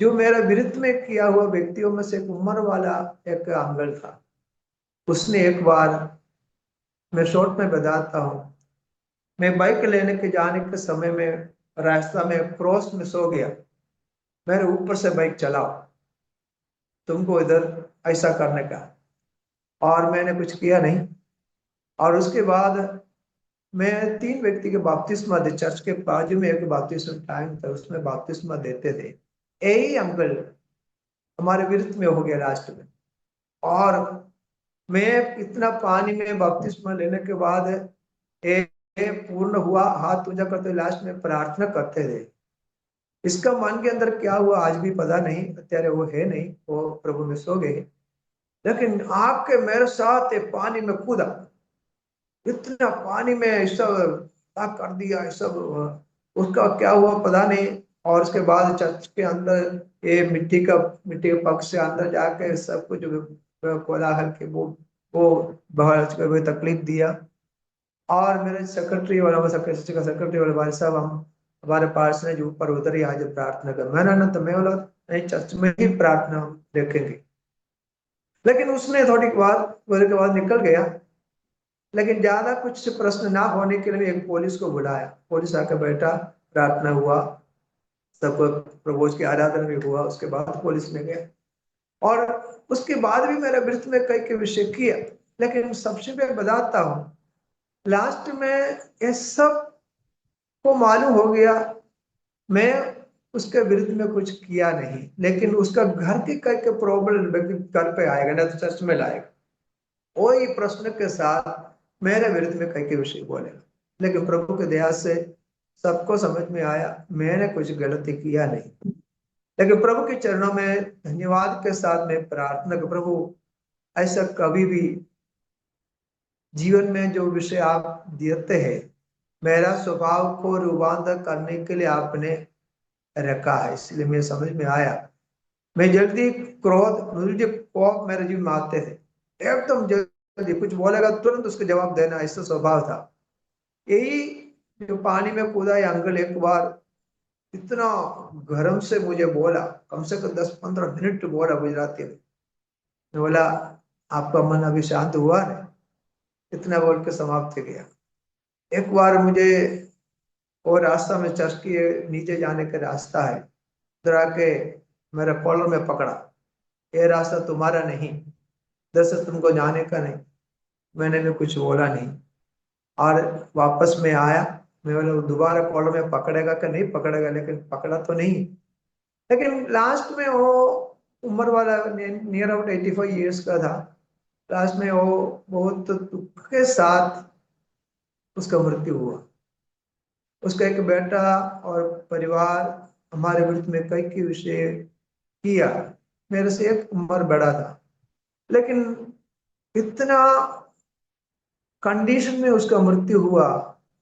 जो मेरा विरुद्ध में किया हुआ व्यक्तियों में से एक उम्र वाला एक अंकल था। उसने एक बार, मैं शॉर्ट में बताता हूँ, मैं बाइक लेने के जाने के समय में रास्ता में क्रॉस में सो गया। मेरे ऊपर से बाइक चलाओ, तुमको इधर ऐसा करने का। और मैंने कुछ किया नहीं। और उसके बाद मैं 3 व्यक्ति के बपतिस्मा दे, चर्च के बाजू में एक बपतिस्मा टाइम था, उसमें बपतिस्मा देते थे। यही अंकल हमारे विरुद्ध में हो गया लास्ट में। और मैं इतना पानी में बपतिस्मा लेने के बाद ये पूर्ण हुआ, हाथ पूजा करते लास्ट में प्रार्थना करते थे। इसका मन के अंदर क्या हुआ आज भी पता नहीं, અત્યારે वो है नहीं, वो प्रभु में सो गए। लेकिन आके मेरे साथ ये पानी में कूदा, इतना पानी में सब कर दिया ये सब। उसका क्या हुआ पता नहीं। और उसके बाद चर्च के अंदर ये मिट्टी के पग से अंदर जाके सब कुछ कोलाहल के वो बहुत तकलीफ दिया। और मेरे सेक्रेटरी वाला, वो सेक्रेटरी वाले भाई साहब, हम हमारे पास ने जो ऊपर उधर ही आज प्रार्थना कर, मैंने ना, तो मैं बोला नहीं, चर्च में ही प्रार्थना हम देखेंगे। लेकिन उसने थोड़ी बात बोले के बाद निकल गया। लेकिन ज्यादा कुछ प्रश्न ना होने के लिए एक पुलिस को बुलाया, पुलिस आकर बैठा, प्रार्थना हुआ, सब प्रभु की आराधना भी हुआ। उसके बाद पुलिस में गया। और उसके बाद भी मेरे विरुद्ध में कई के विषय किया। लेकिन सबसे मैं बताता हूँ, लास्ट में ये सब को मालूम हो गया। मैं उसके विरुद्ध में कुछ किया नहीं, लेकिन उसका घर की कई के प्रॉब्लम घर पे आएगा ना, तो चर्च में लाएगा, वही प्रश्न के साथ मेरे विरुद्ध में कई के विषय बोलेगा। लेकिन प्रभु की दया से सबको समझ में आया मैंने कुछ गलती किया नहीं। लेकिन प्रभु के चरणों में धन्यवाद के साथ मैं प्रार्थना कर, प्रभु ऐसा कभी भी जीवन में जो विषय आप देते हैं, मेरा स्वभाव को रूपांतर करने के लिए आपने रखा है, इसलिए मेरे समझ में आया। मैं जल्दी क्रोध, मुझे कोप मेरे जीवन में आते थे, एकदम जल्दी कुछ बोलेगा तुरंत उसको जवाब देना, ऐसा स्वभाव था। यही जो पानी में कूदा या अंकल एक बार इतना गरम से मुझे बोला, कम से कम 10-15 मिनट बोला गुजराती में। मैं बोला आपका मन अभी शांत हुआ ना, इतना बोल के समाप्त हो गया। एक बार मुझे वो रास्ता में, चर्च के नीचे जाने का रास्ता है, उधर आके मेरा कॉलर में पकड़ा, ये रास्ता तुम्हारा नहीं, दरअसल तुमको जाने का नहीं। मैंने भी कुछ बोला नहीं। और वापस में आया, मैं बोला दोबारा कॉलर में पकड़ेगा कि नहीं पकड़ेगा, लेकिन पकड़ा तो नहीं। लेकिन लास्ट में वो उम्र वाला नियर अबाउट 85 ईयर्स का था। लास्ट में वो बहुत दुख के साथ उसका मृत्यु हुआ। उसका एक बेटा और परिवार हमारे विरुद्ध में कई के विषय किया, मेरे से एक उम्र बड़ा था। लेकिन इतना कंडीशन में उसका मृत्यु हुआ।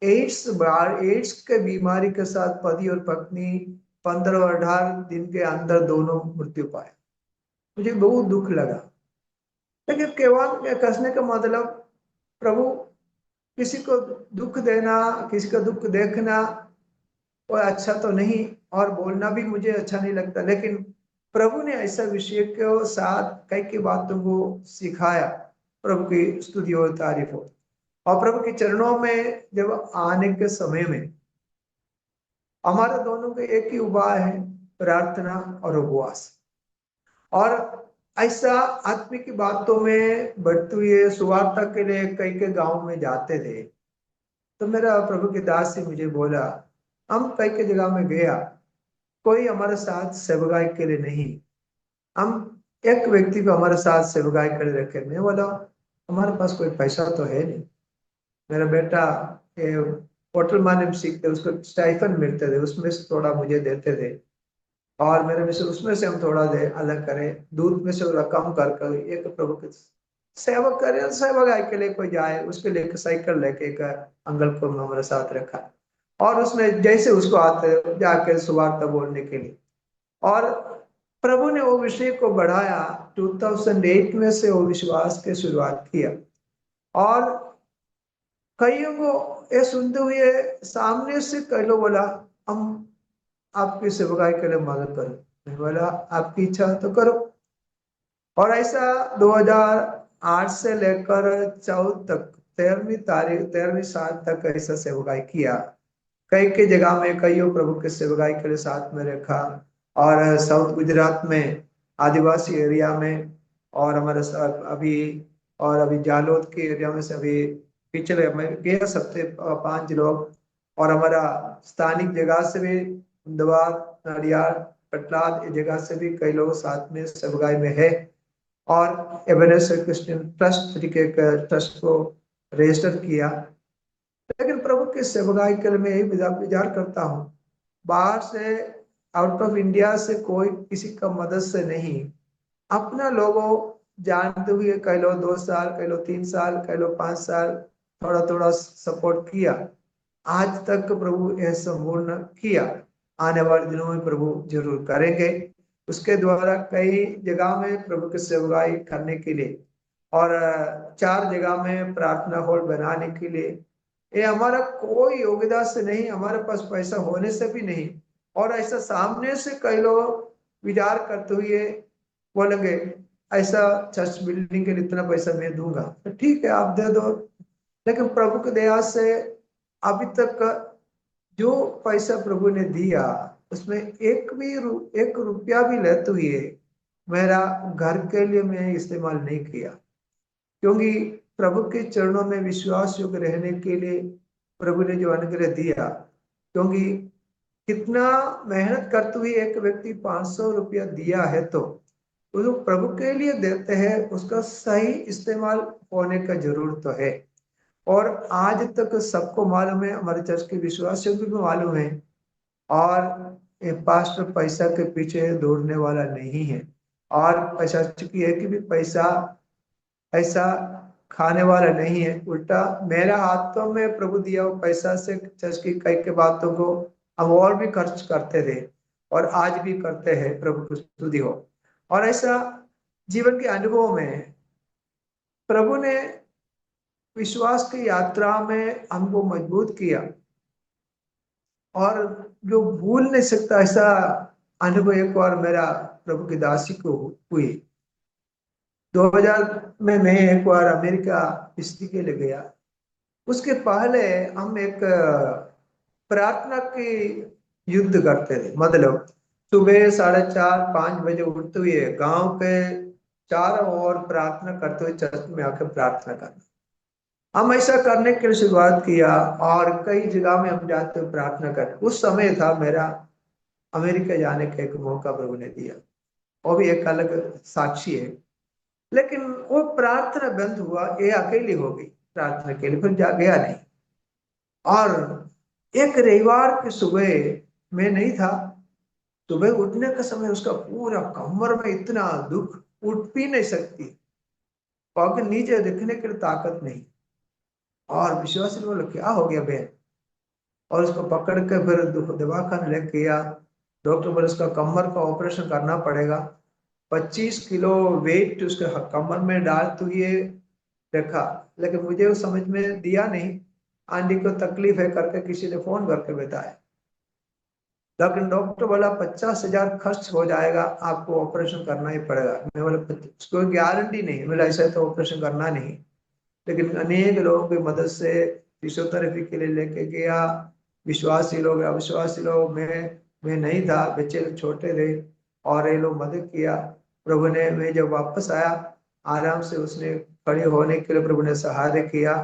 एड्स के बीमारी के साथ पति और पत्नी 15 और 18 दिन के अंदर दोनों मृत्यु पाए। मुझे बहुत दुख लगा। लेकिन केवल कसने का मतलब, प्रभु किसी को दुख देना, किसी का दुख देखना वो अच्छा तो नहीं, और बोलना भी मुझे अच्छा नहीं लगता। लेकिन प्रभु ने ऐसा विषय के साथ कई की बातों को सिखाया। प्रभु की स्तुति और तारीफ हो। और प्रभु के चरणों में जब आने के समय में हमारे दोनों के एक ही उपाय है, प्रार्थना और उपवास। और ऐसा आत्मिक की बातों में बढ़ते हुए सुवार्ता के लिए कई के गांव में जाते थे। तो मेरा प्रभु के दास से मुझे बोला, हम कई के जगह में गया, कोई हमारे साथ सेवकाई के लिए नहीं, हम एक व्यक्ति को हमारे साथ सेवकाई कर रखे। मैं बोला हमारे पास कोई पैसा तो है नहीं, मेरा बेटा ये होटल मैनेजमेंट सीखते, उसको स्टाइफन मिलते थे, उसमें से थोड़ा मुझे देते थे। और मेरे में से उसमें से हम थोड़ा दे अलग करें, दूध में से थोड़ा कम कर कर एक प्रभु की सेवा करें। सेवा गाय के लिए कोई जाए, उसके लिए एक साइकिल लेके एक अंकल को हमारे साथ रखा, और उसने जैसे उसको आते जाके सुवार्ता बोलने के लिए, और प्रभु ने वो विषय को बढ़ाया। 2008 में से वो विश्वास की शुरुआत किया, और कईयों को ये सुनते हुए सामने से कई लोग बोला, हम आपकी सेवकाई के लिए मदद करो। मैं बोला आपकी इच्छा है तो करो। और ऐसा 2008 से लेकर 14 तक, 13वीं साल तक ऐसा सेवकाई किया। कई कई जगह में कईयों प्रभु के सेवकाई के लिए साथ में रखा, और साउथ गुजरात में आदिवासी एरिया में, और हमारे साथ अभी, और अभी जालोद के एरिया में से अभी पिछले में गया सप्ते 5 लोग, और हमारा स्थानिक जगह से भी अहमदाबाद, नडियाद, पटलाद, ये जगह से भी कई लोग साथ में सेवकाई में है। और एबेनेजर क्रिश्चियन ट्रस्ट तरीके का ट्रस्ट को रजिस्टर किया। लेकिन प्रभु की सेवकाई के लिए मैं यही विचार करता हूँ, बाहर से, आउट ऑफ इंडिया से कोई किसी का मदद से नहीं, अपना लोगों जानते हुए कई लोग 2 साल, कई लोग 3 साल, कई लोग 5 साल थोड़ा थोड़ा सपोर्ट किया। आज तक प्रभु यह संपूर्ण किया, आने वाले दिनों में प्रभु जरूर करेंगे। उसके द्वारा कई जगह में प्रभु की सेवकाई करने के लिए, और 4 जगह में प्रार्थना हॉल बनाने के लिए, ये हमारा कोई योग्यता से नहीं, हमारे पास पैसा होने से भी नहीं। और ऐसा सामने से कई लोग विचार करते हुए बोलेंगे, ऐसा चर्च बिल्डिंग के लिए इतना पैसा मैं दूंगा, तो ठीक है आप दे दो। लेकिन प्रभु की दया से अभी तक जो पैसा प्रभु ने दिया, उसमें एक रुपया भी लेते हुए मेरा घर के लिए मैं इस्तेमाल नहीं किया। क्योंकि प्रभु के चरणों में विश्वास योग्य रहने के लिए प्रभु ने जो अनुग्रह दिया, क्योंकि कितना मेहनत करते हुए एक व्यक्ति 500 रुपया दिया है, तो वो प्रभु के लिए देते हैं, उसका सही इस्तेमाल होने का जरूरत तो है। और आज तक सबको मालूम है, हमारे चर्च के विश्वासियों को भी मालूम है, और ये पास्टर पैसा के पीछे दौड़ने वाला नहीं है। और पैसा चुकी है कि भी पैसा ऐसा खाने वाला नहीं है, उल्टा मेरा हाथों में प्रभु दिया हुआ पैसा से चर्च की कई के बातों को हम और भी खर्च करते थे, और आज भी करते हैं, प्रभु की स्तुति हो। और ऐसा जीवन के अनुभव में प्रभु ने विश्वास की यात्रा में हमको मजबूत किया, और जो भूल नहीं सकता ऐसा अनुभव एक बार मेरा प्रभु की दासी को हुई। 2000 में मैं एक बार अमेरिका स्थिति के लिए गया। उसके पहले हम एक प्रार्थना की युद्ध करते थे, मतलब सुबह 4:30-5 बजे उठते हुए गांव के चारों ओर प्रार्थना करते हुए चर्च में आकर प्रार्थना करना। हम ऐसा करने के लिए शुरुआत किया, और कई जगह में हम जाते हुए प्रार्थना कर। उस समय था मेरा अमेरिका जाने का एक मौका प्रभु ने दिया, वो भी एक अलग साक्षी है। लेकिन वो प्रार्थना बंद हुआ, ये अकेली हो गई प्रार्थना के लिए, फिर जा गया नहीं। और एक रविवार की सुबह में नहीं था, सुबह उठने का समय उसका पूरा कमर में इतना दुख, उठ भी नहीं सकती, पग नीचे दिखने के लिए ताकत नहीं। और विश्वास बोले क्या हो गया बहन, और उसको पकड़ के फिर दवाखाने लेके गया। डॉक्टर बोले उसका कमर का ऑपरेशन करना पड़ेगा। 25 किलो वेट उसके कमर में डालते हुए रखा। लेकिन मुझे उस समझ में दिया नहीं, आंटी को तकलीफ है करके किसी ने फोन करके बताया। लेकिन डॉक्टर बोला 50,000 खर्च हो जाएगा, आपको ऑपरेशन करना ही पड़ेगा। मैं बोला कोई गारंटी नहीं, बोला ऐसा तो ऑपरेशन करना नहीं। लेकिन अनेक लोगों की मदद से फिजियोथेरेपी के लिए लेके गया, विश्वासी लोग, अविश्वासी लोग, मैं नहीं था, बच्चे छोटे थे, और ये लोग मदद किया। प्रभु ने, मैं जब वापस आया आराम से उसने खड़े होने के लिए प्रभु ने सहारे किया,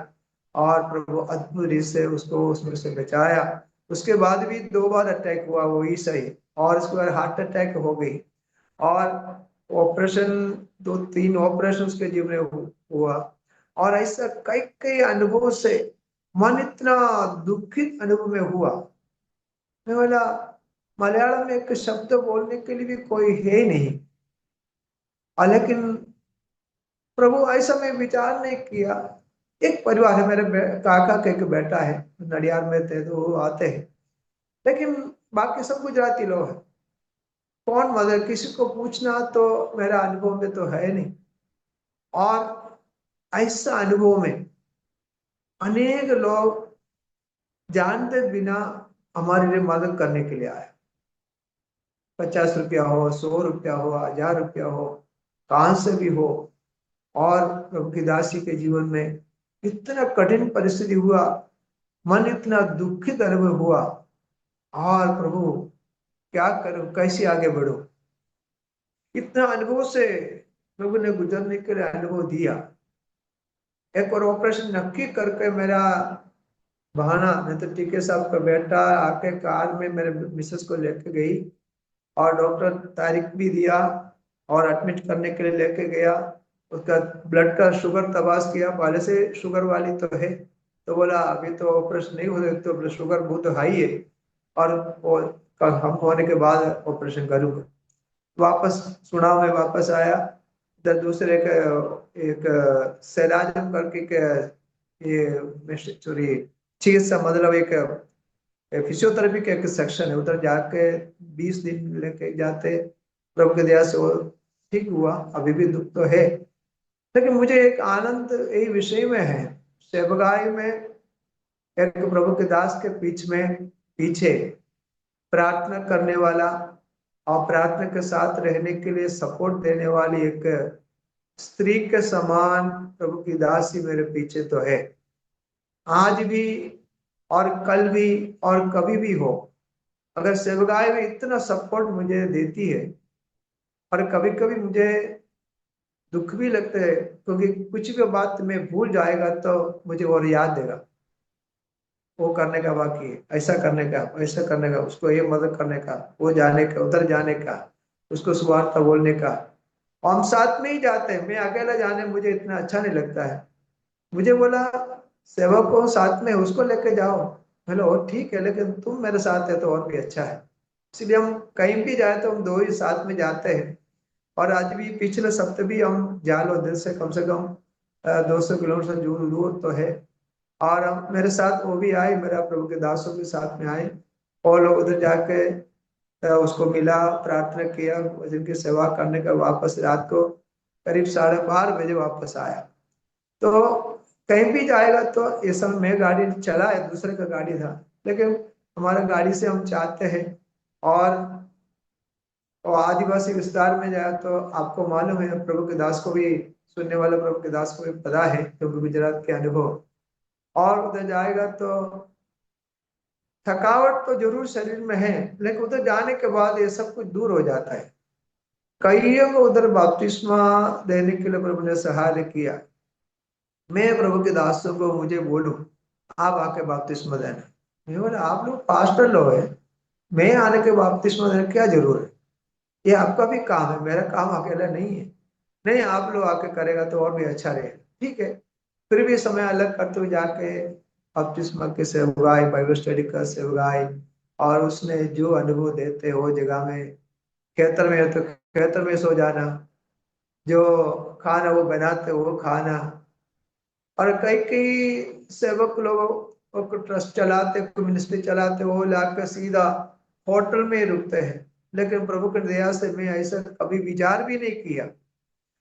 और प्रभु अद्भुत रीत से उसको उसमें से बचाया। उसके बाद भी 2 बार अटैक हुआ, वो ही सही, और उसके बाद हार्ट अटैक हो गई, और ऑपरेशन, 2-3 ऑपरेशन उसके जीवन में हुआ। और ऐसा कई कई अनुभव से मन इतना दुखित अनुभव में हुआ। मैं बोला मलयालम में एक शब्द बोलने के लिए भी कोई है ही नहीं। लेकिन प्रभु ऐसा मैं विचार नहीं किया। एक परिवार है, मेरे काका का एक बेटा है, नडियाद में थे तो वो आते हैं, लेकिन बाकी सब गुजराती लोग हैं। कौन मदद किसी को पूछना तो मेरा अनुभव में तो है नहीं। और ऐसा अनुभव में अनेक लोग जानते बिना हमारे लिए मदद करने के लिए आए। 50 रुपया हो, 100 रुपया हो, 1000 रुपया हो, कहां से भी हो। और प्रभु की दासी के जीवन में इतना कठिन परिस्थिति हुआ, मन इतना दुखित अनुभव हुआ। और प्रभु क्या करूं, कैसे आगे बढ़ूं, इतना अनुभव से प्रभु ने गुजरने के लिए अनुभव दिया। एक और ऑपरेशन नक्की करके मेरा बहाना, नहीं तो टीके साहब का बेटा आके कार में मेरे मिसेस को लेके गई और डॉक्टर तारीख भी दिया और एडमिट करने के लिए लेके गया। उसका ब्लड का शुगर तबास किया, पहले से शुगर वाली तो है, तो बोला अभी तो ऑपरेशन नहीं हो सकता, तो शुगर बहुत हाई है और वो कल हम होने के बाद ऑपरेशन करूंगा। वापस चुनाव में वापस आया। इधर दूसरे का एक सैलाजम करके ये सॉरी चिकित्सा मतलब एक फिजियोथेरेपी का एक सेक्शन है, उधर जाके 20 दिन लेके जाते। प्रभु के दया से वो ठीक हुआ। अभी भी दुख तो है, लेकिन मुझे एक आनंद यही विषय में है। सेवगाई में एक प्रभु के दास के पीछे प्रार्थना करने वाला और प्रार्थना के साथ रहने के लिए सपोर्ट देने वाली एक स्त्री के समान प्रभु की दासी मेरे पीछे तो है, आज भी और कल भी और कभी भी हो। अगर सेवगाई में इतना सपोर्ट मुझे देती है, और कभी कभी मुझे दुख भी लगता है क्योंकि कुछ भी बात में भूल जाएगा तो मुझे और याद देगा, वो करने का बाकी है, ऐसा करने का, ऐसा करने का, उसको ये मदद करने का, वो जाने का, उधर जाने का, उसको सुवार्ता बोलने का। और हम साथ में ही जाते हैं, मैं अकेला जाने मुझे इतना अच्छा नहीं लगता है। मुझे बोला सेवक को साथ में उसको लेके जाओ। हेलो ठीक है, लेकिन तुम मेरे साथ है तो और भी अच्छा है। इसलिए हम कहीं भी जाए तो हम दो ही साथ में जाते हैं। और आज भी पिछले सप्ताह भी हम जालो दिल से कम 200 किलोमीटर दूर दूर तो है। और हम मेरे साथ वो भी आए, मेरा प्रभु के दासों के साथ में आए, और लोग उधर जाके उसको मिला, प्रार्थना किया, जिनकी सेवा करने का वापस रात को करीब 12:30 बजे वापस आया। तो कहीं भी जाएगा तो ये सब मैं गाड़ी चला है, दूसरे का गाड़ी था, लेकिन हमारा गाड़ी से हम चाहते हैं। और आदिवासी विस्तार में जाए तो आपको मालूम है, प्रभु के दास को भी, सुनने वाले प्रभु के दास को भी पता है क्योंकि गुजरात के अनुभव। और उधर जाएगा तो थकावट तो जरूर शरीर में है, लेकिन उधर जाने के बाद ये सब कुछ दूर हो जाता है। कईयों को उधर बपतिस्मा देने के लिए प्रभु ने सहाय किया। मैं प्रभु के दासों को मुझे बोलूं आप आके बपतिस्मा देना, मैं बोला आप लोग पास्टर लोग हैं, मैं आने के बपतिस्मा देने क्या जरूर है, ये आपका भी काम है, मेरा काम अकेला नहीं है। नहीं आप लोग आके करेगा तो और भी अच्छा रहेगा, ठीक है। फिर भी समय अलग करते हुए जाके बपतिस्मा के सेवगाई, बाइबल स्टडी का सेवगाई, और उसने जो अनुभव देते हो जगह में, खेतर में है तो खेतर में सो जाना, जो खाना वो बनाते वो खाना। और कई कई सेवक लोग ट्रस्ट चलाते, मिनिस्ट्री चलाते, वो लाकर सीधा होटल में ही रुकते हैं। लेकिन प्रभु की दया से मैं ऐसा कभी विचार भी नहीं किया।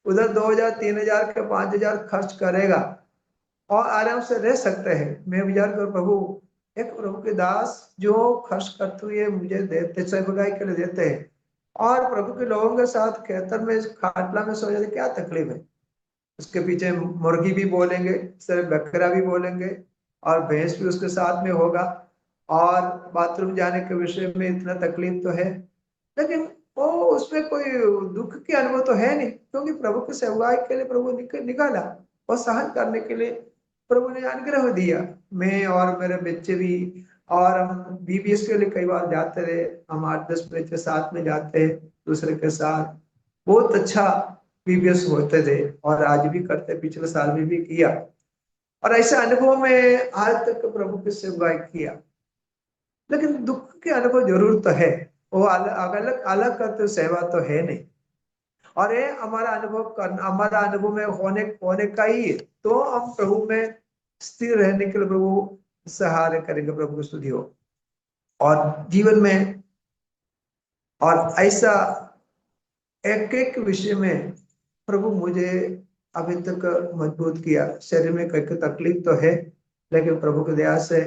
उधर 2000 3000 के 5000 खर्च करेगा और आराम से रह सकते हैं। मैं विचार कर प्रभु, एक प्रभु के दास जो खर्च करते हुए मुझे देते, सेवकाई के लिए देते हैं, और प्रभु के लोगों के साथ खेतर में खाटला में सो जाते, क्या तकलीफ है। उसके पीछे मुर्गी भी बोलेंगे, सिर्फ बकरा भी बोलेंगे, और भैंस भी उसके साथ में होगा। और बाथरूम जाने के विषय में इतना तकलीफ तो है, लेकिन वो उसमें कोई दुख की अनुभव तो है नहीं, क्योंकि प्रभु की सेवा के लिए प्रभु निकाला और सहन करने के लिए प्रभु ने अनुग्रह दिया। मैं और मेरे बच्चे भी, और हम बीबीएस के लिए कई बार जाते रहे, हम 8-10 बच्चे साथ में जाते हैं दूसरे के साथ, बहुत अच्छा बीबीएस होते थे और आज भी करते, पिछले साल में भी किया। और ऐसे अनुभव में आज तक प्रभु की सेवा किया, लेकिन दुख के अनुभव जरूर तो है। वो अलग अलग अलग करते सेवा तो है नहीं। और ये हमारा अनुभव करना, हमारा अनुभव में होने का ही है। तो हम प्रभु में स्थिर रहने के लिए प्रभु सहारे करेंगे, प्रभु की स्तुति हो। और जीवन में और ऐसा एक एक विषय में प्रभु मुझे अभी तक मजबूत किया। शरीर में कई तकलीफ तो है, लेकिन प्रभु की दया से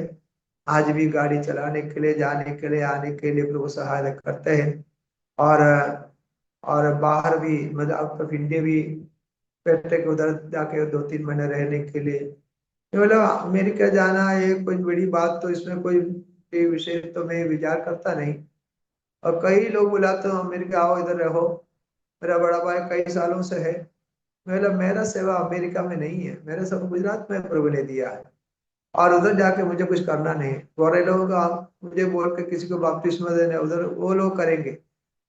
आज भी गाड़ी चलाने के लिए, जाने के लिए, आने के लिए प्रभु सहायता करते हैं। और और बाहर भी, मतलब आउट ऑफ इंडिया भी बेटे के उधर जाके 2-3 महीने रहने के लिए, मतलब अमेरिका जाना ये कोई बड़ी बात तो इसमें कोई ये विषय तो मैं विचार करता नहीं। और कई लोग बुलाते हो अमेरिका आओ इधर रहो, मेरा बड़ा भाई कई सालों से है। मतलब मेरा सेवा अमेरिका में नहीं है, मेरे सब गुजरात में प्रभु ने दिया है। और उधर जाके मुझे कुछ करना नहीं। गोरे लोग मुझे बोल के किसी को बपतिस्मा देने उधर वो लोग करेंगे।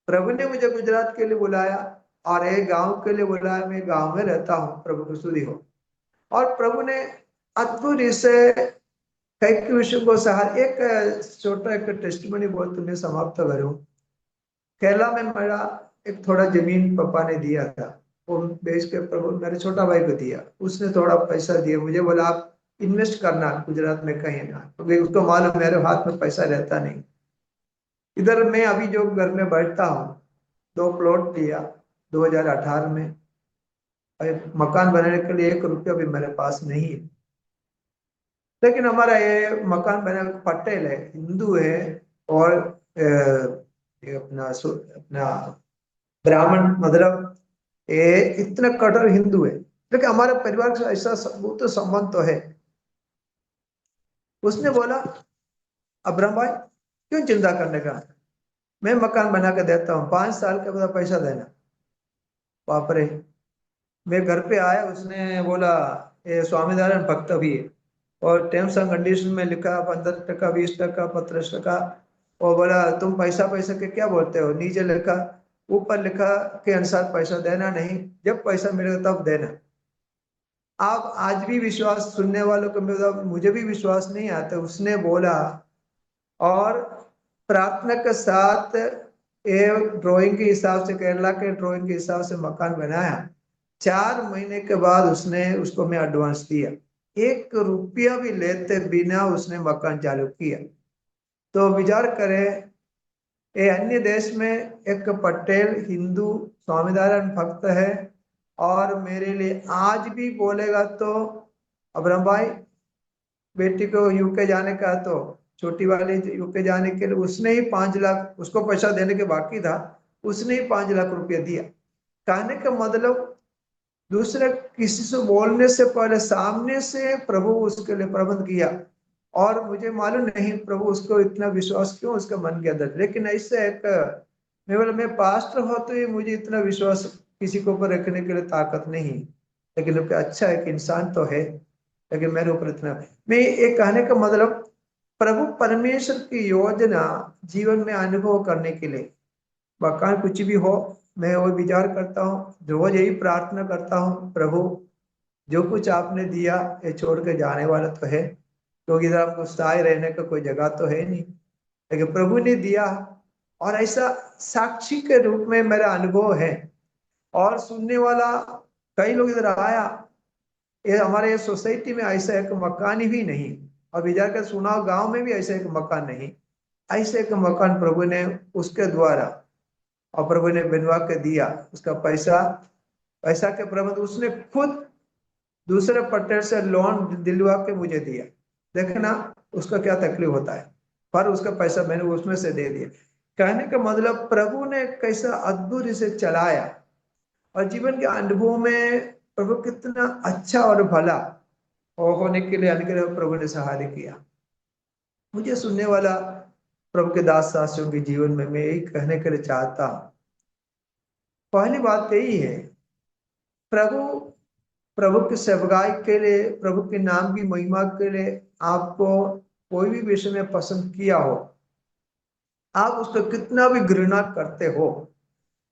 प्रभु ने मुझे गुजरात के लिए बुलाया और एक गांव के लिए बुलाया, मैं गांव में रहता हूँ, प्रभु की स्तुति हो। और प्रभु ने अद्भुत इससे कई विषयों को सहारा। एक छोटा एक टेस्टिमनी बोल तुम्हें समाप्त करूं। केरला में मेरा एक थोड़ा जमीन पापा ने दिया था, वो बेच के प्रभु मेरे छोटा भाई को दिया। उसने थोड़ा पैसा दिया, मुझे बोला आप इन्वेस्ट करना गुजरात में कहीं ना, क्योंकि उसको मालूम मेरे हाथ में पैसा रहता नहीं। इधर मैं अभी जो घर में बैठता हूँ, 2 प्लॉट लिया 2018 में। मकान बनाने के लिए 1 रुपया भी मेरे पास नहीं है। लेकिन हमारा ये मकान बना पटेल है, हिंदू है। और ये अपना ब्राह्मण, मतलब ये इतना कट्टर हिंदू है। लेकिन हमारे परिवार से ऐसा वो तो संबंध तो है। उसने बोला अब्राम भाई क्यों चिंता करने का, मैं मकान बना के देता हूँ, 5 साल के बाद पैसा देना। बाप रे। मैं घर पे आया, उसने बोला ये स्वामीनारायण भक्त भी है, और टर्म्स एंड कंडीशन में लिखा 15%, 20%, 15%। और बोला तुम पैसा पैसा के क्या बोलते हो, नीचे लिखा, ऊपर लिखा के अनुसार पैसा देना नहीं, जब पैसा मिलेगा तब देना। आप आज भी विश्वास सुनने वालों को, मतलब मुझे भी विश्वास नहीं आता, उसने बोला। और प्रार्थना के साथ ये ड्राइंग के हिसाब से, केरला के ड्राइंग के हिसाब से मकान बनाया। 4 महीने के बाद उसने उसको मैं एडवांस दिया, 1 रुपया भी लेते बिना उसने मकान चालू किया। तो विचार करें, ये अन्य देश में एक पटेल हिंदू स्वामीनारायण भक्त है, और मेरे लिए आज भी बोलेगा तो अब्रम भाई बेटी को यूके जाने का, तो छोटी वाली यूके जाने के लिए उसने ही 5 लाख, उसको पैसा देने के बाकी था, उसने ही 5 लाख रुपया दिया। कहने का मतलब दूसरे किसी से बोलने से पहले सामने से प्रभु उसके लिए प्रबंध किया। और मुझे मालूम नहीं प्रभु उसको इतना विश्वास क्यों उसका मन के अंदर। लेकिन ऐसे एक मैं बोला मैं पास्टर हो तो ये मुझे इतना विश्वास किसी के ऊपर रखने के लिए ताकत नहीं। लेकिन अच्छा एक इंसान तो है, लेकिन मेरे ऊपर इतना। मैं ये कहने का मतलब प्रभु परमेश्वर की योजना जीवन में अनुभव करने के लिए, मकान कुछ भी हो, मैं वो विचार करता हूँ, रोज यही प्रार्थना करता हूँ, प्रभु जो कुछ आपने दिया ये छोड़ के जाने वाला तो है, क्योंकि इधर आपको स्थायी रहने का कोई जगह तो है नहीं, लेकिन प्रभु ने दिया। और ऐसा साक्षी के रूप में मेरा अनुभव है। और सुनने वाला कई लोग इधर आया, ये हमारे ये सोसाइटी में ऐसा एक मकान ही नहीं, और विचार कर सुना गांव में भी ऐसा एक मकान नहीं। ऐसे एक मकान प्रभु ने उसके द्वारा, और प्रभु ने बनवा के दिया। उसका पैसा पैसा के प्रबंध उसने खुद दूसरे पट्टे से लोन दिलवा के मुझे दिया। देखना उसका क्या तकलीफ होता है, पर उसका पैसा मैंने उसमें से दे दिया। कहने का मतलब प्रभु ने कैसा अद्भुत इसे चलाया, और जीवन के अनुभव में प्रभु कितना अच्छा और भला और होने के लिए अनुग्रह प्रभु ने सहारे किया। मुझे सुनने वाला प्रभु के दास दासियों के जीवन में मैं यही कहने के लिए चाहता हूँ। पहली बात यही है, प्रभु प्रभु की सेवकाई के लिए, प्रभु के नाम की महिमा के लिए आपको कोई भी विषय में पसंद किया हो, आप उसको कितना भी घृणा करते हो,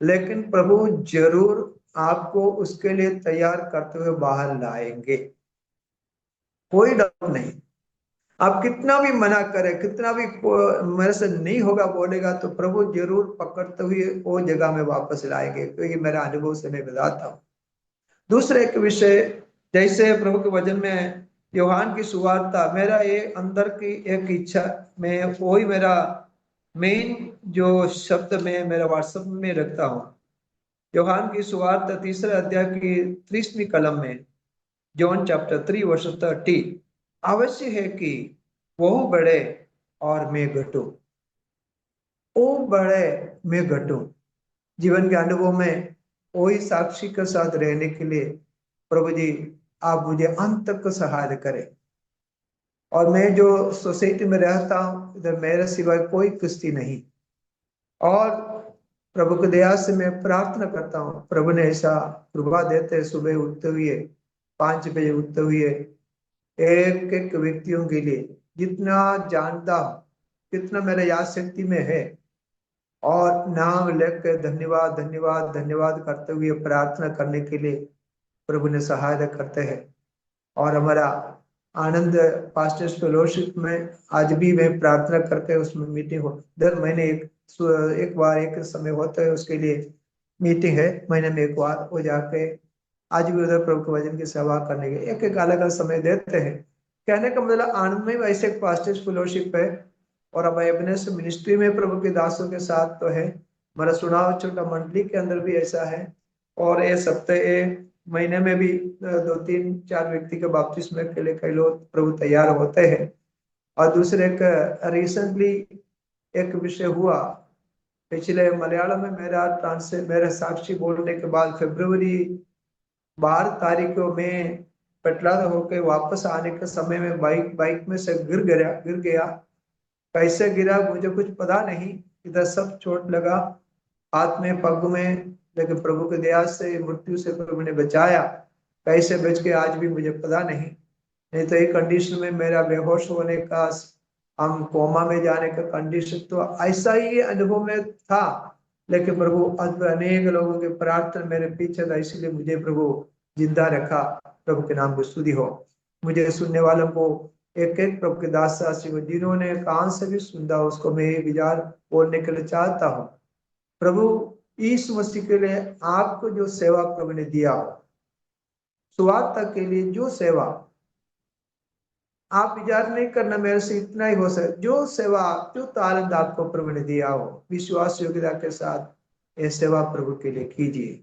लेकिन प्रभु जरूर आपको उसके लिए तैयार करते हुए बाहर लाएंगे, कोई डाउट नहीं। आप कितना भी मना करें, कितना भी मेरे से नहीं होगा बोलेगा, तो प्रभु जरूर पकड़ते हुए वो जगह में वापस लाएंगे, क्योंकि मेरा अनुभव से मैं बताता हूँ। दूसरे एक विषय, जैसे प्रभु के वचन में यूहन्ना की सुवार्ता, मेरा ये अंदर की एक इच्छा, मैं वही मेरा मेन जो शब्द में मेरा व्हाट्सएप में रखता हूँ। यूहन्ना की सुवार्ता 3 अध्याय की 30वीं कलम में, जॉन चैप्टर 3 वर्स 30, अवश्य है कि वो बढ़े और मैं घटूं, वो बढ़े मैं घटूं। जीवन के अनुभव में वही साक्षी के साथ रहने के लिए प्रभु जी आप मुझे अंत तक सहायता करें। और मैं जो सोसाइटी में रहता हूँ, इधर मेरे सिवाय कोई कुश्ती नहीं। और प्रभु की दया से मैं प्रार्थना करता हूँ, प्रभु ने ऐसा कृपा देते, सुबह उठते हुए 5 बजे उठते हुए एक एक व्यक्तियों के लिए जितना जानता हूँ, कितना मेरे याद शक्ति में है, और नाम लेकर धन्यवाद धन्यवाद धन्यवाद करते हुए प्रार्थना करने के लिए प्रभु ने सहायता करते हैं। और हमारा आनंद पास्टर्स फेलोशिप में आज भी मैं प्रार्थना करके उसमें मीटिंग हो, दर महीने एक बार एक समय होता है, उसके लिए मीटिंग है महीने में एक बार, वो जाके आज भी उधर प्रभु के वचन की सेवा करने के एक एक अलग अलग समय देते हैं। कहने का मतलब आनंद में वैसे एक पास्टर्स फेलोशिप है, और अब एबनेस मिनिस्ट्री में प्रभु के दासों के साथ तो है, हमारा सुनाव छोटा मंडली के अंदर भी ऐसा है। और ये सप्ताह महीने में भी 2 3 4 व्यक्ति के बपतिस्मे के लिए कई लोग प्रभु तैयार होते हैं। और दूसरे एक रिसेंटली एक विषय हुआ, पिछले मलयालम में मेरा साक्षी बोलने के बाद फरवरी 12 तारीख को मैं पटला होके वापस आने के समय में बाइक में से गिर गया। कैसे गिरा मुझे कुछ पता नहीं, इधर सब चोट लगा, हाथ में पग में, लेकिन प्रभु की दया से मृत्यु से प्रभु ने बचाया। कैसे बच के आज भी मुझे पता नहीं, नहीं तो एक कंडीशन में मेरा बेहोश होने का, हम कोमा में जाने का कंडीशन तो ऐसा ही अनुभव में था। लेकिन प्रभु अनेक लोगों के प्रार्थना मेरे पीछे था, इसलिए मुझे प्रभु जिंदा रखा। प्रभु के नाम की स्तुति हो। मुझे सुनने वालों को एक एक प्रभु के दास को जिन्होंने कान से भी सुना, उसको मैं ये विचार बोलने के लिए चाहता हूँ। प्रभु यीशु मसीह के लिए आपको जो सेवा प्रभु ने दिया हो, सुवार्ता के लिए जो सेवा, आप विचार नहीं करना मेरे से इतना ही हो सकता, जो सेवा जो तालंत आपको प्रभु ने दिया हो, विश्वास योग्यता के साथ ये सेवा प्रभु के लिए कीजिए।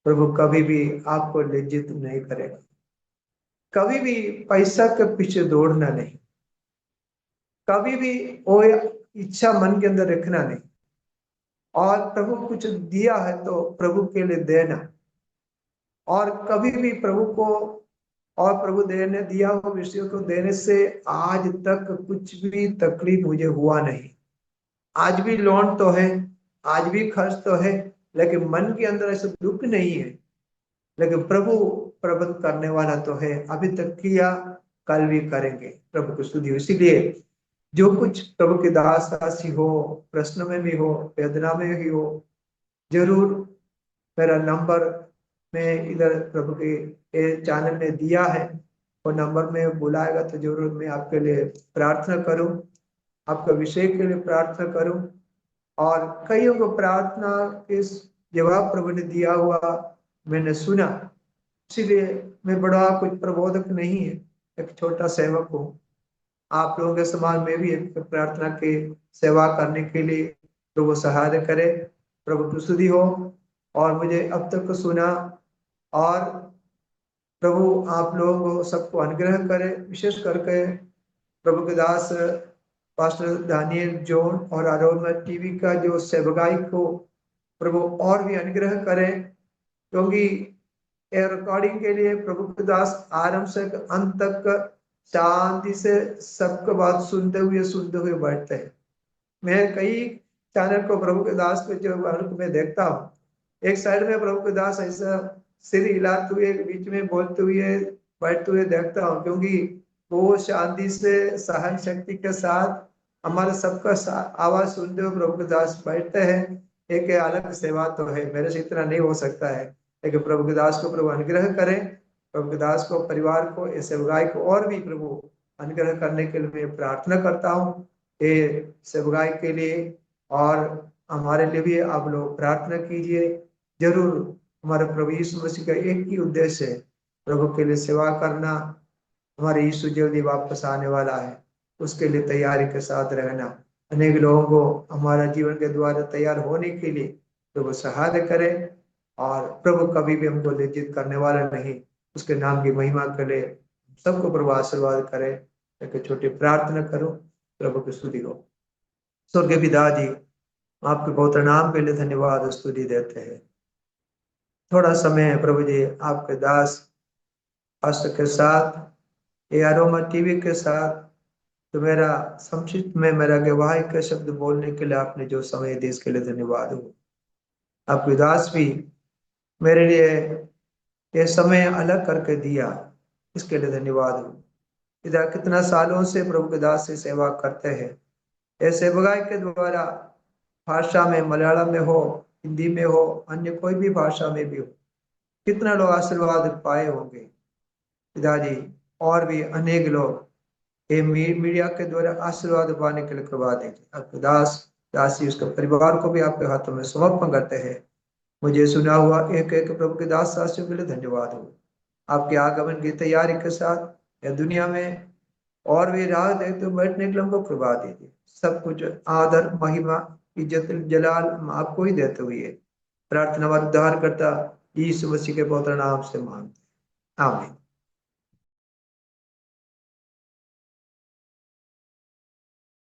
प्रभु कभी भी आपको लज्जित नहीं करेगा। कभी भी पैसा के पीछे दौड़ना नहीं, कभी भी वो इच्छा मन के अंदर रखना नहीं। और प्रभु कुछ दिया है तो प्रभु के लिए देना। और कभी भी प्रभु को, और प्रभु देने दिया हुआ विषयों को देने से आज तक कुछ भी तकलीफ मुझे हुआ नहीं। आज भी लोन तो है, आज भी खर्च तो है, लेकिन मन के अंदर ऐसा दुख नहीं है। लेकिन प्रभु प्रबंध करने वाला तो है, अभी तक किया, कल भी करेंगे। प्रभु को स्तुति हो। इसीलिए जो कुछ प्रभु के दास दासी हो, प्रश्न में भी हो, वेदना में भी हो, जरूर मेरा नंबर में इधर प्रभु के चैनल में दिया है, वो नंबर में बुलाएगा तो जरूर मैं आपके लिए प्रार्थना करूं, आपके विषय के लिए प्रार्थना करूं। और कईयों को प्रार्थना के जवाब प्रभु ने दिया हुआ मैंने सुना। इसीलिए मैं बड़ा कुछ प्रबोधक नहीं है, एक छोटा सेवक हूँ। आप लोगों के समान में भी एक प्रार्थना की सेवा करने के लिए प्रभु सहायता करे। प्रभु की स्तुति हो। और मुझे अब तक सुना, और प्रभु आप लोगों को सबको अनुग्रह करे, विशेष करके प्रभु के दास पास्टर दानियल जॉन और अरोमा टीवी का जो सेवकाई को प्रभु और भी अनुग्रह करे। क्योंकि ये रिकॉर्डिंग के लिए प्रभु के दास आरंभ से अंत तक शांति से सबका बात सुनते हुए बैठते हैं। मैं कई चैनल को प्रभु के दास को जो मैं देखता हूँ, एक साइड में प्रभु के दास ऐसा सिर हिलाते हुए बीच में बोलते हुए बैठते हुए देखता हूँ, क्योंकि वो शांति से सहन शक्ति के साथ हमारे सबका आवाज सुनते हुए प्रभु के दास बैठते हैं। एक अलग सेवा तो है, मेरे से इतना नहीं हो सकता है, लेकिन प्रभु के दास को प्रभु अनुग्रह करें। प्रभु के दास को, परिवार को, इस सेवकाई को और भी प्रभु अनुग्रह करने के लिए मैं प्रार्थना करता हूँ। ये सेवकाई के लिए और हमारे लिए भी आप लोग प्रार्थना कीजिए। जरूर हमारे प्रभु यीशु मसीह का एक ही उद्देश्य है, प्रभु के लिए सेवा करना। हमारे यीशु जल्दी वापस आने वाला है, उसके लिए तैयारी के साथ रहना। अनेक लोगों को हमारा जीवन के द्वारा तैयार होने के लिए प्रभु सहायता करे, और प्रभु कभी भी हमको लज्जित करने वाला नहीं। उसके नाम की महिमा के लिए सबको प्रभु आशीर्वाद करे। एक छोटी प्रार्थना करो। प्रभु की स्तुति हो। स्वर्गीय पिता जी, आपके पवित्र नाम के लिए धन्यवाद और स्तुति देते हैं। थोड़ा समय है प्रभु जी, आपके दास पास्टर के साथ, ये अरोमा टीवी के साथ, तो मेरा संक्षिप्त में मेरा गवाही के शब्द बोलने के लिए आपने जो समय दिया इसके लिए धन्यवाद हो। आपके दास भी मेरे लिए ये समय अलग करके दिया, इसके लिए धन्यवाद हो। इधर कितना सालों से प्रभु के दास से सेवा करते हैं, ऐसे सेवकाई के द्वारा भाषा में, मलयालम में हो, हिंदी में हो, अन्य कोई भी भाषा में भी हो, कितना लोग आशीर्वाद पाए होंगे पिताजी। और भी अनेक लोग ये मीडिया के द्वारा आशीर्वाद पाने के लिए करवा देंगे। आपके दास दासी उसके परिवार को भी आपके हाथों में समर्पण करते हैं। मुझे सुना हुआ एक एक प्रभु के दास दासियों के लिए धन्यवाद हो। आपके आगमन की तैयारी के साथ या दुनिया में और भी राह देखते हुए बैठने के लिए हमको कृपा दीजिए। सब कुछ आदर, महिमा, इज्जत, जलाल हम आपको ही देते हुए प्रार्थना हमारे उद्धार करता यीशु मसीह के पवित्र नाम से मांगते हैं। आमीन।